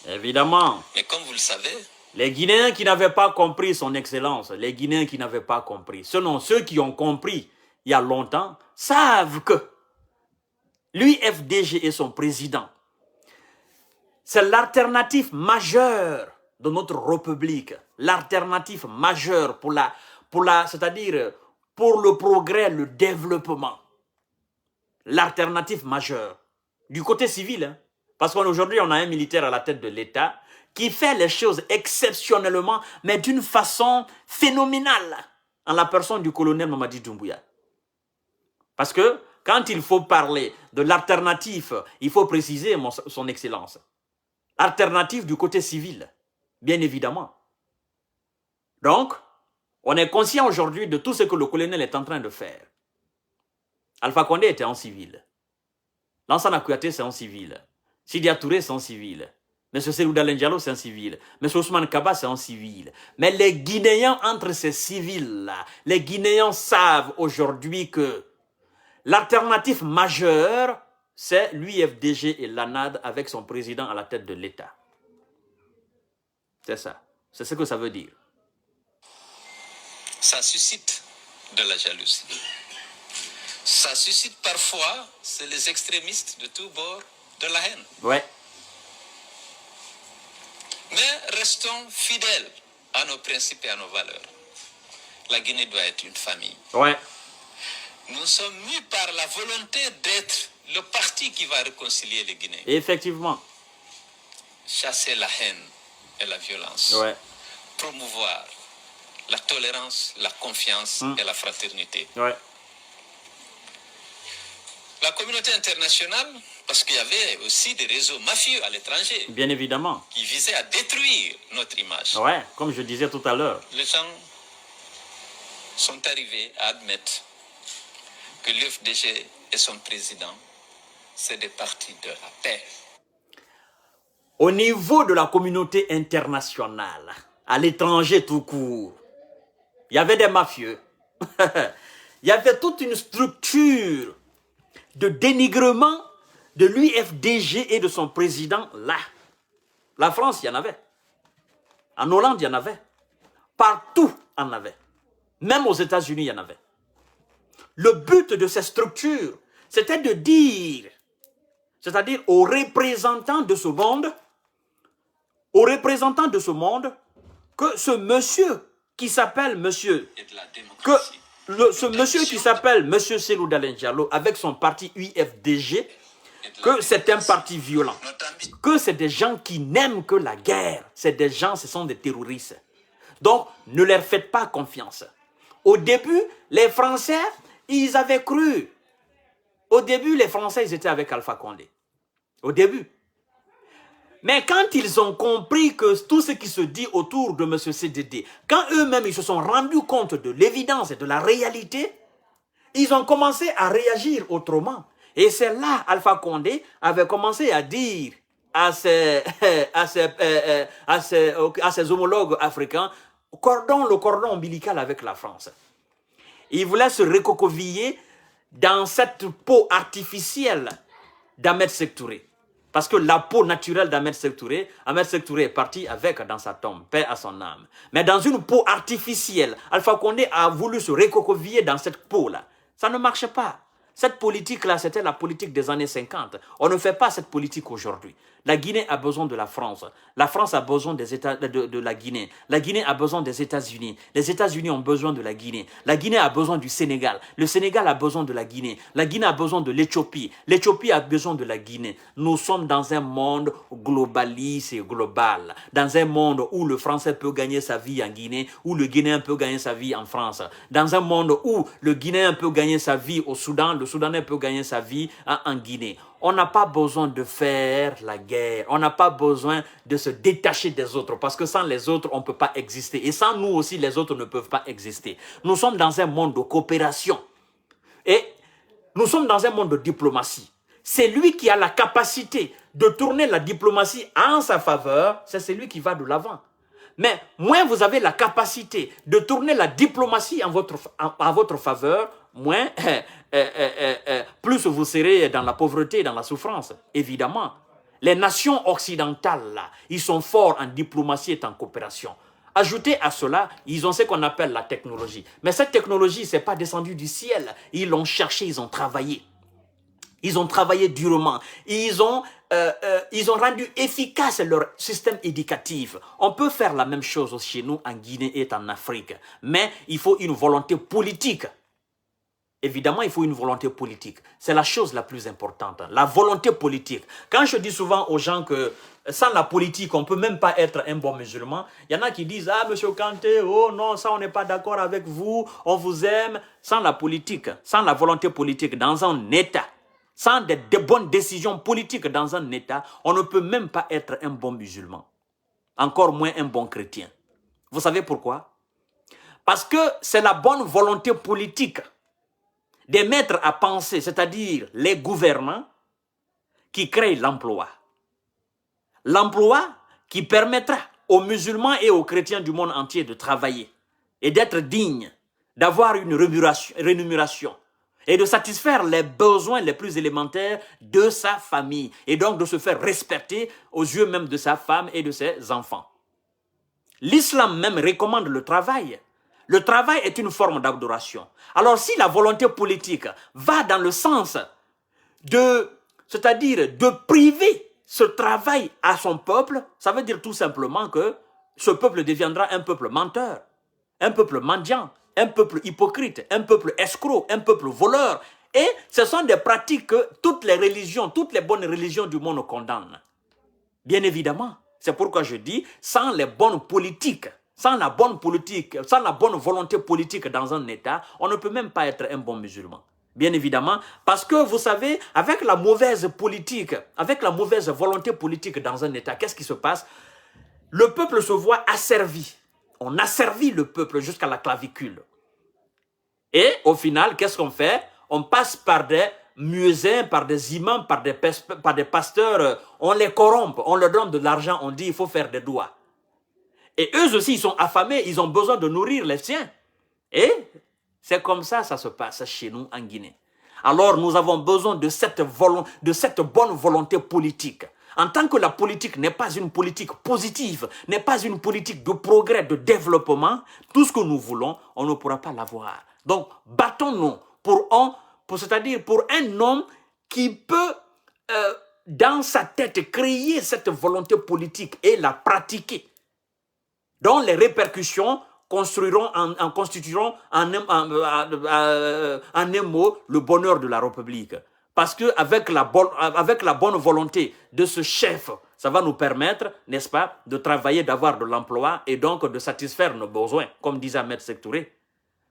Speaker 1: Évidemment.
Speaker 2: Mais comme vous le savez,
Speaker 1: les Guinéens qui n'avaient pas compris son excellence, les Guinéens qui n'avaient pas compris, selon ceux qui ont compris il y a longtemps, savent que l'UFDG et son président, c'est l'alternative majeure de notre République, l'alternative majeure c'est-à-dire pour le progrès, le développement. L'alternative majeure. Du côté civil, hein, parce qu'aujourd'hui, on a un militaire à la tête de l'État qui fait les choses exceptionnellement, mais d'une façon phénoménale. en la personne du colonel Mamadi Doumbouya. Parce que quand il faut parler de l'alternative, il faut préciser, son excellence, alternative du côté civil, bien évidemment. Donc, on est conscient aujourd'hui de tout ce que le colonel est en train de faire. Alpha Condé était en civil. Lansana Kouyaté, c'est en civil. Sidia Touré, c'est en civil. M. Selou Dalein Diallo, c'est en civil. M. Ousmane Kaba, c'est en civil. Mais les Guinéens, entre ces civils-là, les Guinéens savent aujourd'hui que l'alternative majeure, c'est l'UFDG et l'ANAD avec son président à la tête de l'État. C'est ça. C'est ce que ça veut dire.
Speaker 2: Ça suscite de la jalousie. Ça suscite parfois, c'est les extrémistes de tous bords, de la haine.
Speaker 1: Ouais.
Speaker 2: Mais restons fidèles à nos principes et à nos valeurs. La Guinée doit être une famille.
Speaker 1: Ouais.
Speaker 2: Nous sommes mus par la volonté d'être le parti qui va réconcilier les Guinéens.
Speaker 1: Effectivement.
Speaker 2: Chasser la haine et la violence.
Speaker 1: Ouais.
Speaker 2: Promouvoir la tolérance, la confiance et la fraternité.
Speaker 1: Ouais.
Speaker 2: La communauté internationale, parce qu'il y avait aussi des réseaux mafieux à l'étranger.
Speaker 1: Bien évidemment.
Speaker 2: Qui visaient à détruire notre image.
Speaker 1: Ouais, comme je disais tout à l'heure.
Speaker 2: Les gens sont arrivés à admettre que l'UFDG et son président, c'est des partis de la paix.
Speaker 1: Au niveau de la communauté internationale, à l'étranger tout court, il y avait des mafieux. Il y avait toute une structure de dénigrement de l'UFDG et de son président là. La France, il y en avait. En Hollande, il y en avait. Partout, il y en avait. Même aux États-Unis, il y en avait. Le but de ces structures, c'était de dire, c'est-à-dire aux représentants de ce monde, que ce monsieur qui s'appelle monsieur, ce monsieur qui s'appelle monsieur Selou Dalein Diallo avec son parti UFDG, que c'est un parti violent, que c'est des gens qui n'aiment que la guerre, c'est des gens, ce sont des terroristes. Donc, ne leur faites pas confiance. Au début, les Français, ils avaient cru. Au début, les Français, ils étaient avec Alpha Condé. Au début. Mais quand ils ont compris que tout ce qui se dit autour de M. CDD, quand eux-mêmes, ils se sont rendus compte de l'évidence et de la réalité, ils ont commencé à réagir autrement. Et c'est là, Alpha Condé avait commencé à dire à ses homologues africains, le cordon ombilical avec la France. Il voulait se recroqueviller dans cette peau artificielle d'Ahmed Sékou Touré. Parce que la peau naturelle d'Ahmed Sékou Touré est parti avec dans sa tombe, paix à son âme. Mais dans une peau artificielle, Alpha Condé a voulu se recroqueviller dans cette peau-là. Ça ne marche pas. Cette politique-là, c'était la politique des années 50. On ne fait pas cette politique aujourd'hui. La Guinée a besoin de la France. La France a besoin des États, de la Guinée. La Guinée a besoin des États-Unis. Les États-Unis ont besoin de la Guinée. La Guinée a besoin du Sénégal. Le Sénégal a besoin de la Guinée. La Guinée a besoin de l'Éthiopie. L'Éthiopie a besoin de la Guinée. Nous sommes dans un monde globaliste et global. Dans un monde où le Français peut gagner sa vie en Guinée, où le Guinéen peut gagner sa vie en France. Dans un monde où le Guinéen peut gagner sa vie au Soudan, le Soudanais peut gagner sa vie en Guinée. On n'a pas besoin de faire la guerre. On n'a pas besoin de se détacher des autres. Parce que sans les autres, on ne peut pas exister. Et sans nous aussi, les autres ne peuvent pas exister. Nous sommes dans un monde de coopération. Et nous sommes dans un monde de diplomatie. C'est lui qui a la capacité de tourner la diplomatie en sa faveur. C'est celui qui va de l'avant. Mais moins vous avez la capacité de tourner la diplomatie en votre faveur, moins, plus vous serez dans la pauvreté et dans la souffrance, évidemment. Les nations occidentales, là, ils sont forts en diplomatie et en coopération. Ajoutez à cela, ils ont ce qu'on appelle la technologie. Mais cette technologie, ce n'est pas descendu du ciel. Ils l'ont cherché, ils ont travaillé. Ils ont travaillé durement. Ils ont rendu efficace leur système éducatif. On peut faire la même chose chez nous en Guinée et en Afrique. Mais il faut une volonté politique. Évidemment, il faut une volonté politique. C'est la chose la plus importante. La volonté politique. Quand je dis souvent aux gens que sans la politique, on ne peut même pas être un bon musulman. Il y en a qui disent, ah, monsieur Kanté, oh non, ça, on n'est pas d'accord avec vous, on vous aime. Sans la politique, sans la volonté politique dans un État, sans de bonnes décisions politiques dans un État, on ne peut même pas être un bon musulman. Encore moins un bon chrétien. Vous savez pourquoi? Parce que c'est la bonne volonté politique des maîtres à penser, c'est-à-dire les gouvernants, qui créent l'emploi. L'emploi qui permettra aux musulmans et aux chrétiens du monde entier de travailler et d'être dignes, d'avoir une rémunération et de satisfaire les besoins les plus élémentaires de sa famille et donc de se faire respecter aux yeux même de sa femme et de ses enfants. L'islam même recommande le travail. Le travail est une forme d'adoration. Alors si la volonté politique va dans le sens c'est-à-dire de priver ce travail à son peuple, ça veut dire tout simplement que ce peuple deviendra un peuple menteur, un peuple mendiant, un peuple hypocrite, un peuple escroc, un peuple voleur. Et ce sont des pratiques que toutes les religions, toutes les bonnes religions du monde condamnent. Bien évidemment. C'est pourquoi je dis, sans les bonnes politiques, sans la bonne politique, sans la bonne volonté politique dans un État, on ne peut même pas être un bon musulman. Bien évidemment, parce que vous savez, avec la mauvaise politique, avec la mauvaise volonté politique dans un État, qu'est-ce qui se passe? Le peuple se voit asservi. On asservit le peuple jusqu'à la clavicule. Et au final, qu'est-ce qu'on fait? On passe par des muezzins, par des imams, par des pasteurs, on les corrompt, on leur donne de l'argent, on dit il faut faire des doigts. Et eux aussi, ils sont affamés, ils ont besoin de nourrir les siens. Et c'est comme ça se passe chez nous en Guinée. Alors nous avons besoin de cette bonne volonté politique. En tant que la politique n'est pas une politique positive, n'est pas une politique de progrès, de développement, tout ce que nous voulons, on ne pourra pas l'avoir. Donc, battons-nous c'est-à-dire pour un homme qui peut, dans sa tête, créer cette volonté politique et la pratiquer, dont les répercussions constitueront en un mot le bonheur de la République. Parce qu'avec la bonne volonté de ce chef, ça va nous permettre, n'est-ce pas, de travailler, d'avoir de l'emploi et donc de satisfaire nos besoins, comme disait Ahmed Sékou Touré.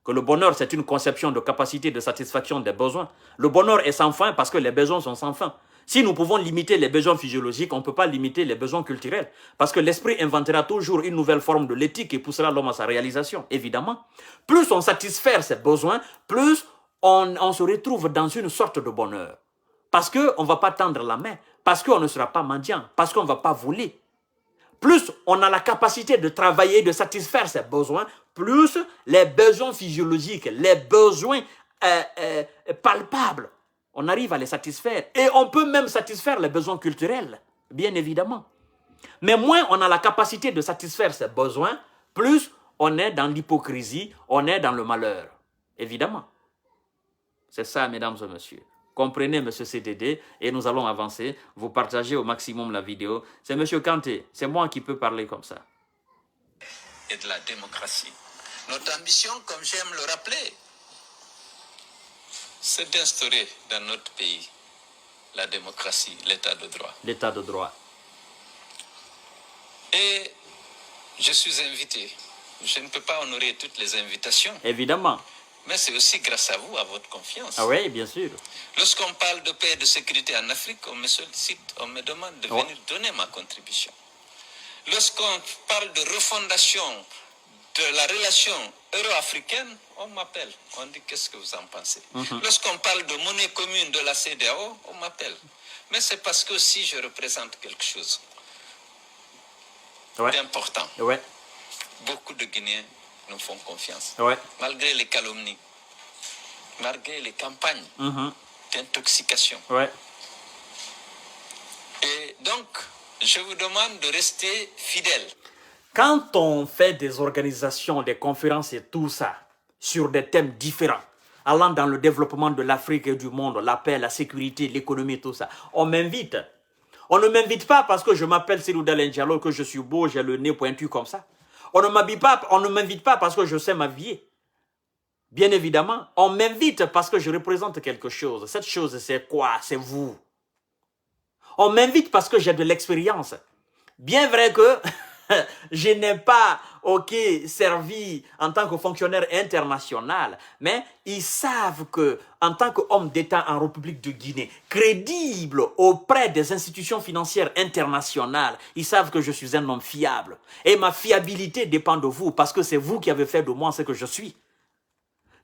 Speaker 1: Que le bonheur, c'est une conception de capacité de satisfaction des besoins. Le bonheur est sans fin parce que les besoins sont sans fin. Si nous pouvons limiter les besoins physiologiques, on ne peut pas limiter les besoins culturels. Parce que l'esprit inventera toujours une nouvelle forme de l'éthique qui poussera l'homme à sa réalisation, évidemment. Plus on satisfait ces besoins, plus on se retrouve dans une sorte de bonheur. Parce qu'on ne va pas tendre la main, parce qu'on ne sera pas mendiant, parce qu'on ne va pas voler. Plus on a la capacité de travailler, de satisfaire ses besoins, plus les besoins physiologiques, les besoins palpables, on arrive à les satisfaire. Et on peut même satisfaire les besoins culturels, bien évidemment. Mais moins on a la capacité de satisfaire ses besoins, plus on est dans l'hypocrisie, on est dans le malheur, évidemment. C'est ça, mesdames et messieurs. Comprenez, monsieur CDD, et nous allons avancer. Vous partagez au maximum la vidéo. C'est monsieur Kanté, c'est moi qui peux parler comme ça.
Speaker 2: Et de la démocratie. Notre ambition, comme j'aime le rappeler, c'est d'instaurer dans notre pays la démocratie, l'état de droit.
Speaker 1: L'état de droit.
Speaker 2: Et je suis invité. Je ne peux pas honorer toutes les invitations.
Speaker 1: Évidemment.
Speaker 2: Mais c'est aussi grâce à vous, à votre confiance.
Speaker 1: Ah oui, bien sûr.
Speaker 2: Lorsqu'on parle de paix et de sécurité en Afrique, on me sollicite, on me demande de venir donner ma contribution. Lorsqu'on parle de refondation de la relation euro-africaine, on m'appelle. On dit qu'est-ce que vous en pensez. Lorsqu'on parle de monnaie commune de la CEDEAO, on m'appelle. Mais c'est parce que si je représente quelque chose d'important, beaucoup de Guinéens nous font confiance. Malgré les calomnies, malgré les campagnes d'intoxication. Et donc, je vous demande de rester fidèles.
Speaker 1: Quand on fait des organisations, des conférences et tout ça, sur des thèmes différents, allant dans le développement de l'Afrique et du monde, la paix, la sécurité, l'économie, tout ça, on m'invite. On ne m'invite pas parce que je m'appelle Cellou Dalein Diallo, que je suis beau, j'ai le nez pointu comme ça. On ne m'invite pas parce que je sais m'habiller. Bien évidemment, on m'invite parce que je représente quelque chose. Cette chose, c'est quoi? C'est vous. On m'invite parce que j'ai de l'expérience. Bien vrai que je n'ai pas, servi en tant que fonctionnaire international, mais ils savent que, en tant qu'homme d'État en République de Guinée, crédible auprès des institutions financières internationales, ils savent que je suis un homme fiable. Et ma fiabilité dépend de vous, parce que c'est vous qui avez fait de moi ce que je suis.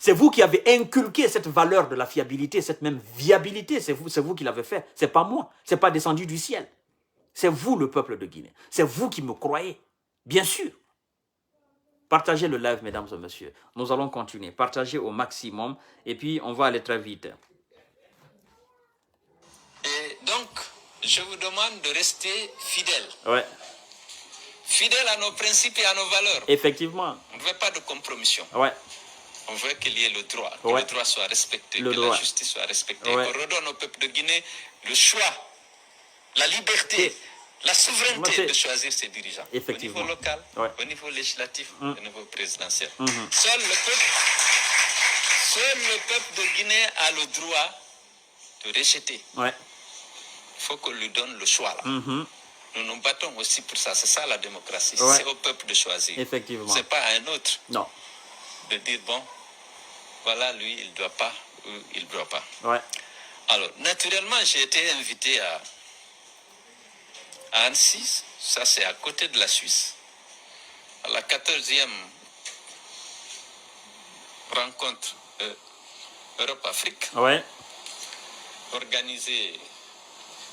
Speaker 1: C'est vous qui avez inculqué cette valeur de la fiabilité, cette même viabilité, c'est vous qui l'avez fait. C'est pas moi, c'est pas descendu du ciel. C'est vous, le peuple de Guinée. C'est vous qui me croyez. Bien sûr. Partagez le live, mesdames et messieurs. Nous allons continuer. Partagez au maximum. Et puis, on va aller très vite.
Speaker 2: Et donc, je vous demande de rester fidèle.
Speaker 1: Ouais.
Speaker 2: Fidèle à nos principes et à nos valeurs.
Speaker 1: Effectivement.
Speaker 2: On ne veut pas de compromission.
Speaker 1: Ouais.
Speaker 2: On veut qu'il y ait le droit, que
Speaker 1: Ouais.
Speaker 2: le droit soit respecté,
Speaker 1: Le
Speaker 2: que
Speaker 1: droit.
Speaker 2: la justice soit respectée,
Speaker 1: Ouais.
Speaker 2: qu'on redonne au peuple de Guinée le choix, la liberté, la souveraineté de choisir ses dirigeants.
Speaker 1: Effectivement.
Speaker 2: Au niveau local,
Speaker 1: Ouais.
Speaker 2: au niveau législatif, au niveau présidentiel.
Speaker 1: Mhm.
Speaker 2: Seul le peuple de Guinée a le droit de rejeter.
Speaker 1: Ouais.
Speaker 2: Il faut qu'on lui donne le choix là.
Speaker 1: Mhm.
Speaker 2: Nous nous battons aussi pour ça. C'est ça la démocratie.
Speaker 1: Ouais.
Speaker 2: C'est au peuple de choisir.
Speaker 1: Effectivement.
Speaker 2: C'est pas à un autre
Speaker 1: Non.
Speaker 2: de dire bon, voilà, lui, il ne doit pas ou il ne doit pas.
Speaker 1: Ouais.
Speaker 2: Alors, naturellement, j'ai été invité à Annecy, ça c'est à côté de la Suisse, à la 14e rencontre Europe-Afrique,
Speaker 1: Ouais.
Speaker 2: organisée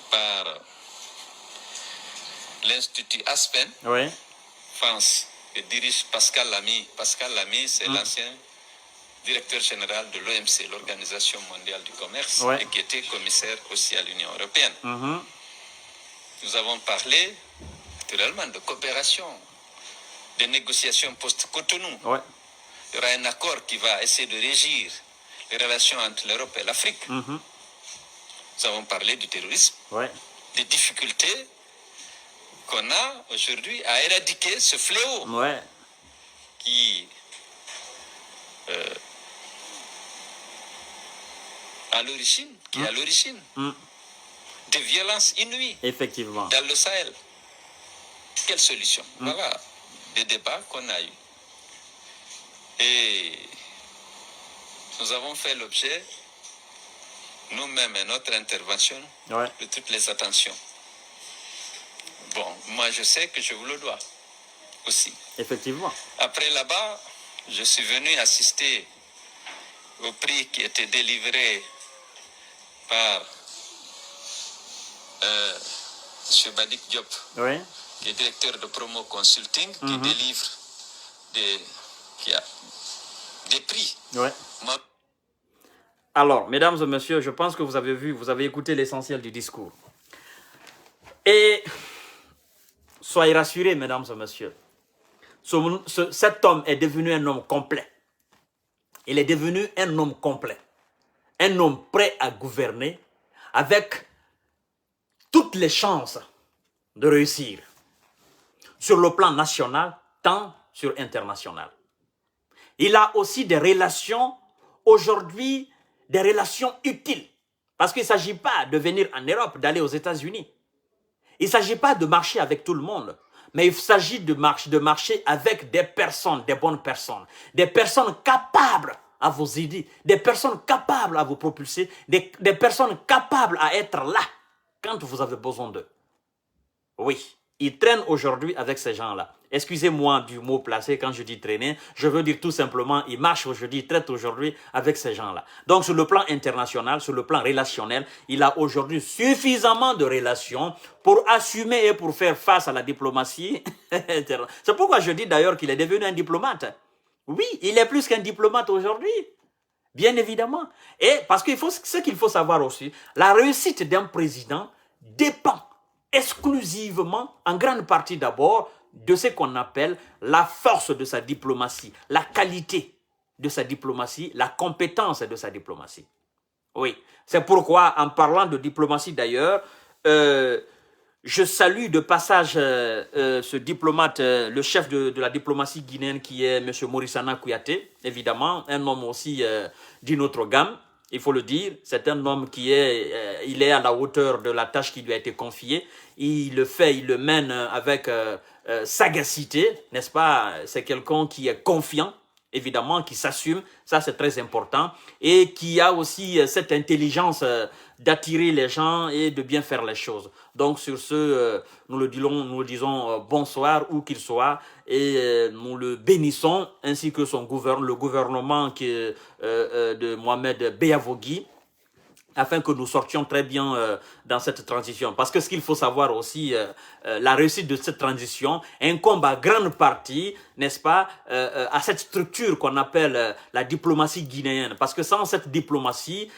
Speaker 2: par l'Institut Aspen,
Speaker 1: Ouais.
Speaker 2: France, que dirige Pascal Lamy. Pascal Lamy, c'est l'ancien directeur général de l'OMC, l'Organisation mondiale du commerce,
Speaker 1: Ouais.
Speaker 2: et qui était commissaire aussi à l'Union européenne.
Speaker 1: Mhm.
Speaker 2: Nous avons parlé naturellement de coopération, de négociations post-Cotonou.
Speaker 1: Ouais.
Speaker 2: Il y aura un accord qui va essayer de régir les relations entre l'Europe et l'Afrique.
Speaker 1: Mhm.
Speaker 2: Nous avons parlé du terrorisme,
Speaker 1: Ouais.
Speaker 2: des difficultés qu'on a aujourd'hui à éradiquer ce fléau
Speaker 1: Ouais.
Speaker 2: qui à l'origine, qui est à l'origine de violences inouïes
Speaker 1: Effectivement.
Speaker 2: dans le Sahel. Quelle solution? Voilà des débats qu'on a eus. Et nous avons fait l'objet, nous-mêmes et notre intervention,
Speaker 1: Ouais.
Speaker 2: de toutes les attentions. Bon, moi je sais que je vous le dois aussi.
Speaker 1: Effectivement.
Speaker 2: Après là-bas, je suis venu assister au prix qui était délivré par M. Badik Diop,
Speaker 1: Ouais.
Speaker 2: qui est directeur de Promo Consulting, qui délivre des prix.
Speaker 1: Ouais.
Speaker 2: Moi,
Speaker 1: Alors, mesdames et messieurs, je pense que vous avez vu, vous avez écouté l'essentiel du discours. Et soyez rassurés, mesdames et messieurs, cet homme est devenu un homme complet. Il est devenu un homme complet. Un homme prêt à gouverner avec toutes les chances de réussir sur le plan national, tant sur international. Il a aussi des relations aujourd'hui, des relations utiles. Parce qu'il ne s'agit pas de venir en Europe, d'aller aux États-Unis. Il ne s'agit pas de marcher avec tout le monde, mais il s'agit de marcher avec des personnes, des bonnes personnes, des personnes capables à vous aider, des personnes capables à vous propulser, des personnes capables à être là quand vous avez besoin d'eux. Oui, il traîne aujourd'hui avec ces gens-là. Excusez-moi du mot placé quand je dis traîner, je veux dire tout simplement, il marche aujourd'hui, il traite aujourd'hui avec ces gens-là. Donc sur le plan international, sur le plan relationnel, il a aujourd'hui suffisamment de relations pour assumer et pour faire face à la diplomatie. C'est pourquoi je dis d'ailleurs qu'il est devenu un diplomate. Oui, il est plus qu'un diplomate aujourd'hui. Bien évidemment. Et parce que ce qu'il faut savoir aussi, la réussite d'un président dépend exclusivement, en grande partie d'abord, de ce qu'on appelle la force de sa diplomatie, la qualité de sa diplomatie, la compétence de sa diplomatie. Oui, c'est pourquoi, en parlant de diplomatie d'ailleurs, je salue de passage ce diplomate, le chef de la diplomatie guinéenne qui est M. Morissana Kouyaté, évidemment, un homme aussi d'une autre gamme. il faut le dire. C'est un homme qui est, il est à la hauteur de la tâche qui lui a été confiée. Il le fait, il le mène avec sagacité, n'est-ce pas? C'est quelqu'un qui est confiant, évidemment, qui s'assume, ça c'est très important, et qui a aussi cette intelligence d'attirer les gens et de bien faire les choses. Donc sur ce, nous le disons bonsoir où qu'il soit, et nous le bénissons, ainsi que le gouvernement de Mohamed Beyavogui, afin que nous sortions très bien dans cette transition. Parce que ce qu'il faut savoir aussi, la réussite de cette transition incombe à grande partie, n'est-ce pas, à cette structure qu'on appelle la diplomatie guinéenne. Parce que sans cette diplomatie,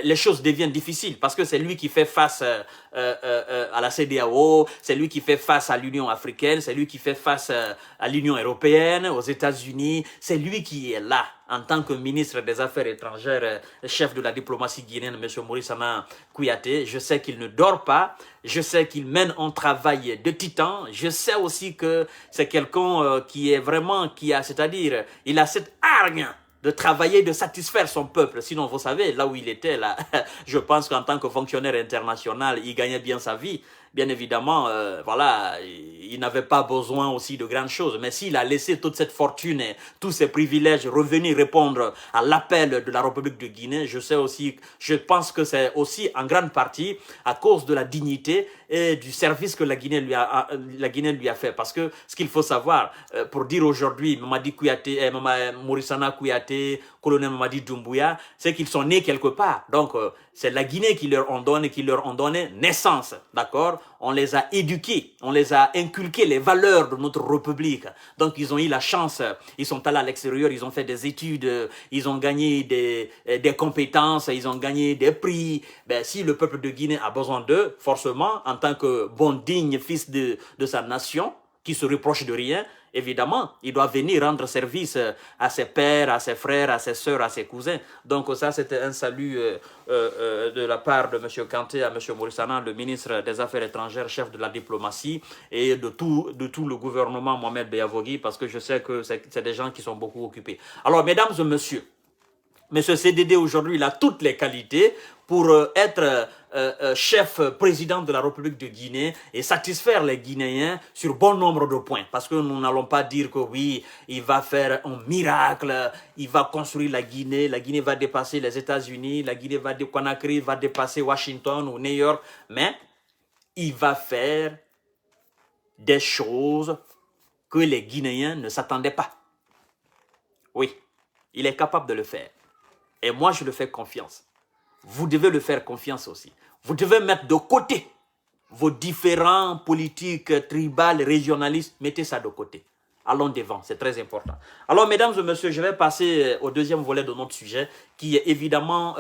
Speaker 1: les choses deviennent difficiles. Parce que c'est lui qui fait face à la CEDEAO, c'est lui qui fait face à l'Union africaine, c'est lui qui fait face à l'Union européenne, aux États-Unis. C'est lui qui est là en tant que ministre des Affaires étrangères, chef de la diplomatie guinéenne, M. Maurice Sana Kouyaté. Je sais qu'il ne dort pas, je sais qu'il mène un travail de titan, je sais aussi que c'est quelqu'un qui est vraiment, c'est-à-dire, il a cette hargne de travailler, de satisfaire son peuple. Sinon, vous savez, là où il était, là, je pense qu'en tant que fonctionnaire international, il gagnait bien sa vie. Bien évidemment, voilà, il n'avait pas besoin aussi de grandes choses. Mais s'il a laissé toute cette fortune et tous ces privilèges revenir répondre à l'appel de la République de Guinée, je pense que c'est aussi en grande partie à cause de la dignité et du service que la Guinée lui a fait. Parce que ce qu'il faut savoir, pour dire aujourd'hui, Mamadi Kouyaté, Maurice Sana Kouyaté, colonel Mamadi Doumbouya, c'est qu'ils sont nés quelque part. Donc, c'est la Guinée qui leur ont donné naissance, d'accord? On les a éduqués, on les a inculqués les valeurs de notre République. Donc, ils ont eu la chance, ils sont allés à l'extérieur, ils ont fait des études, ils ont gagné des compétences, ils ont gagné des prix. Ben, si le peuple de Guinée a besoin d'eux, forcément, en tant que bon digne fils de sa nation, qui se reproche de rien, évidemment, il doit venir rendre service à ses pères, à ses frères, à ses sœurs, à ses cousins. Donc ça, c'était un salut de la part de M. Kanté à M. Maurice Sana, le ministre des Affaires étrangères, chef de la diplomatie, et de tout le gouvernement Mohamed Beyavogui, parce que je sais que c'est des gens qui sont beaucoup occupés. Alors, mesdames et messieurs, M. CDD aujourd'hui, il a toutes les qualités pour être chef président de la République de Guinée et satisfaire les Guinéens sur bon nombre de points. Parce que nous n'allons pas dire que oui, il va faire un miracle, il va construire la Guinée va dépasser les États-Unis, Conakry va dépasser Washington ou New York, mais il va faire des choses que les Guinéens ne s'attendaient pas. Oui, il est capable de le faire. Et moi, je le fais confiance. Vous devez le faire confiance aussi. Vous devez mettre de côté vos différents politiques tribales, régionalistes. Mettez ça de côté. Allons devant, c'est très important. Alors, mesdames et messieurs, je vais passer au deuxième volet de notre sujet, qui est évidemment,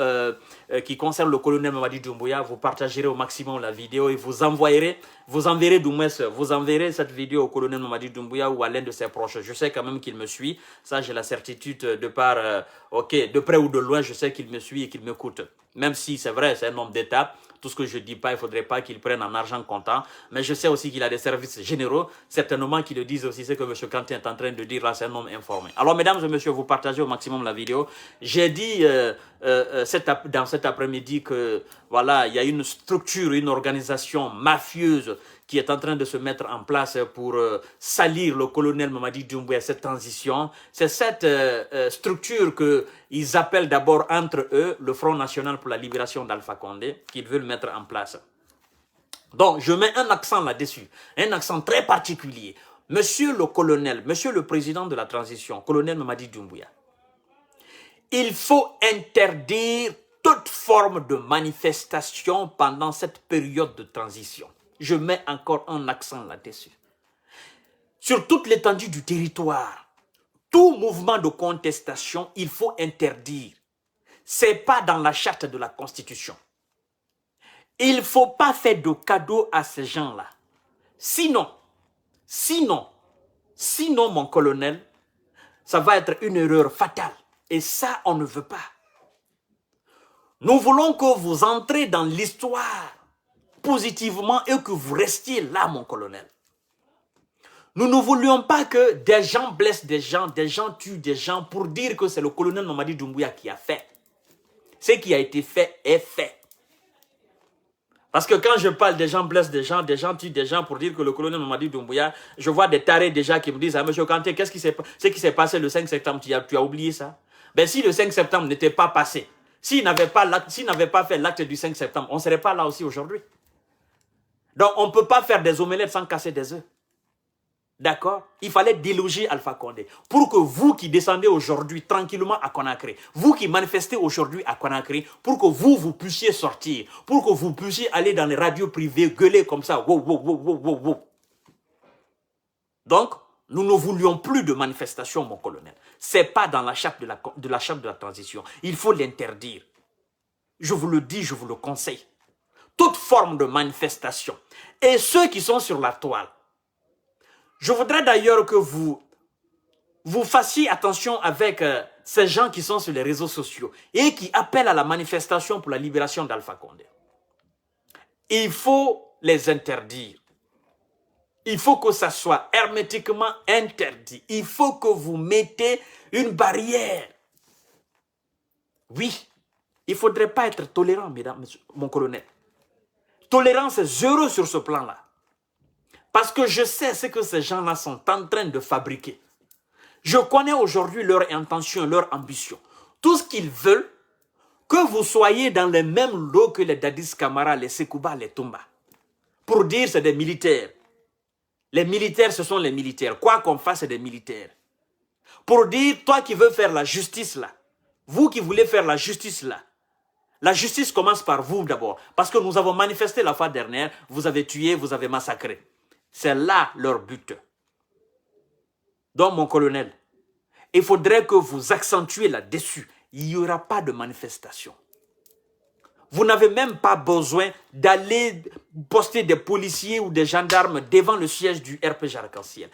Speaker 1: qui concerne le colonel Mamadi Doumbouya. Vous partagerez au maximum la vidéo et vous enverrez cette vidéo au colonel Mamadi Doumbouya ou à l'un de ses proches. Je sais quand même qu'il me suit. Ça, j'ai la certitude de par, de près ou de loin, je sais qu'il me suit et qu'il m'écoute. Même si c'est vrai, c'est un homme d'État. Tout ce que je ne dis pas, il ne faudrait pas qu'il prenne en argent comptant. Mais je sais aussi qu'il a des services généraux. Certainement qu'ils le disent aussi ce que M. Kanté est en train de dire là, c'est un homme informé. Alors, mesdames et messieurs, vous partagez au maximum la vidéo. J'ai dit dans cet après-midi que voilà, il y a une structure, une organisation mafieuse qui est en train de se mettre en place pour salir le colonel Mamadi Doumbouya, cette transition. C'est cette structure qu'ils appellent d'abord entre eux le Front National pour la Libération d'Alpha Condé, qu'ils veulent mettre en place. Donc, je mets un accent là-dessus, un accent très particulier. Monsieur le colonel, monsieur le président de la transition, colonel Mamadi Doumbouya, il faut interdire toute forme de manifestation pendant cette période de transition. Je mets encore un accent là-dessus. Sur toute l'étendue du territoire, tout mouvement de contestation, il faut interdire. Ce n'est pas dans la charte de la Constitution. Il ne faut pas faire de cadeaux à ces gens-là. Sinon, mon colonel, ça va être une erreur fatale. Et ça, on ne veut pas. Nous voulons que vous entrez dans l'histoire positivement et que vous restiez là, mon colonel. Nous ne voulions pas que des gens blessent des gens tuent des gens pour dire que c'est le colonel Mamadi Doumbouya qui a fait. Ce qui a été fait est fait. Parce que quand je parle des gens blessent des gens tuent des gens pour dire que le colonel Mamadi Doumbouya, je vois des tarés déjà qui me disent « Ah, monsieur Kanté, qu'est-ce qui s'est passé le 5 septembre? Tu as oublié ça ?» Ben, si le 5 septembre n'était pas passé, s'il n'avait pas fait l'acte du 5 septembre, on ne serait pas là aussi aujourd'hui. Donc, on ne peut pas faire des omelettes sans casser des œufs. D'accord? Il fallait déloger Alpha Condé. Pour que vous qui descendez aujourd'hui tranquillement à Conakry, vous qui manifestez aujourd'hui à Conakry, pour que vous puissiez sortir, pour que vous puissiez aller dans les radios privées, gueuler comme ça. Wow, wow, wow, wow, wow, wow. Donc, nous ne voulions plus de manifestation, mon colonel. Ce n'est pas dans la charte de la transition. Il faut l'interdire. Je vous le dis, je vous le conseille. Toute forme de manifestation. Et ceux qui sont sur la toile, je voudrais d'ailleurs que vous fassiez attention avec ces gens qui sont sur les réseaux sociaux et qui appellent à la manifestation pour la libération d'Alpha Condé. Il faut les interdire. Il faut que ça soit hermétiquement interdit. Il faut que vous mettez une barrière. Oui, il ne faudrait pas être tolérant, mesdames, mon colonel. Tolérance est zéro sur ce plan-là. Parce que je sais ce que ces gens-là sont en train de fabriquer. Je connais aujourd'hui leur intention, leur ambition. Tout ce qu'ils veulent, que vous soyez dans les mêmes lots que les Dadis Camara, les Sekouba, les Toumba. Pour dire c'est des militaires. Les militaires, ce sont les militaires. Quoi qu'on fasse, c'est des militaires. Pour dire, toi qui veux faire la justice là, vous qui voulez faire la justice là, la justice commence par vous d'abord. Parce que nous avons manifesté la fois dernière, vous avez tué, vous avez massacré. C'est là leur but. Donc, mon colonel, il faudrait que vous accentuez là-dessus. Il n'y aura pas de manifestation. Vous n'avez même pas besoin d'aller poster des policiers ou des gendarmes devant le siège du RPG Arc-en-Ciel.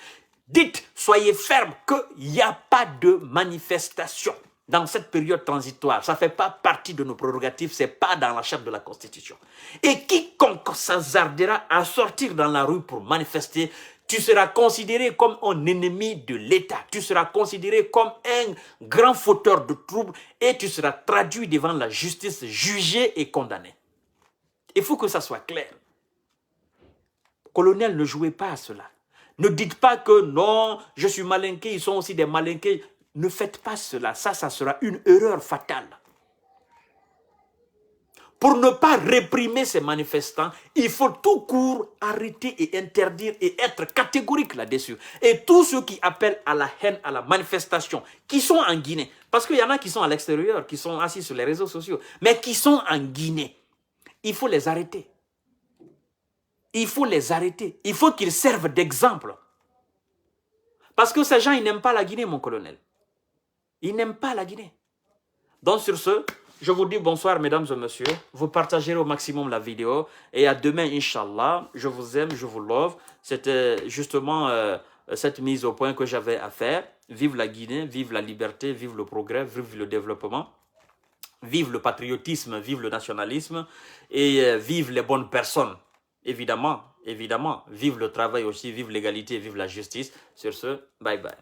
Speaker 1: Dites, soyez fermes qu'il n'y a pas de manifestation dans cette période transitoire. Ça ne fait pas partie de nos prérogatives, ce n'est pas dans la charte de la Constitution. Et quiconque s'hasardera à sortir dans la rue pour manifester, tu seras considéré comme un ennemi de l'État. Tu seras considéré comme un grand fauteur de troubles et tu seras traduit devant la justice, jugé et condamné. Il faut que ça soit clair. Colonel, ne jouez pas à cela. Ne dites pas que non, je suis malinqué, ils sont aussi des malinqués. Ne faites pas cela, ça sera une erreur fatale. Pour ne pas réprimer ces manifestants, il faut tout court arrêter et interdire et être catégorique là-dessus. Et tous ceux qui appellent à la haine, à la manifestation, qui sont en Guinée, parce qu'il y en a qui sont à l'extérieur, qui sont assis sur les réseaux sociaux, mais qui sont en Guinée, il faut les arrêter. Il faut les arrêter. Il faut qu'ils servent d'exemple. Parce que ces gens, ils n'aiment pas la Guinée, mon colonel. Ils n'aiment pas la Guinée. Donc sur ce, je vous dis bonsoir mesdames et messieurs. Vous partagerez au maximum la vidéo. Et à demain, Inch'Allah. Je vous aime, je vous love. C'était justement cette mise au point que j'avais à faire. Vive la Guinée, vive la liberté, vive le progrès, vive le développement. Vive le patriotisme, vive le nationalisme. Et vive les bonnes personnes. Évidemment, évidemment. Vive le travail aussi, vive l'égalité, vive la justice. Sur ce, bye bye.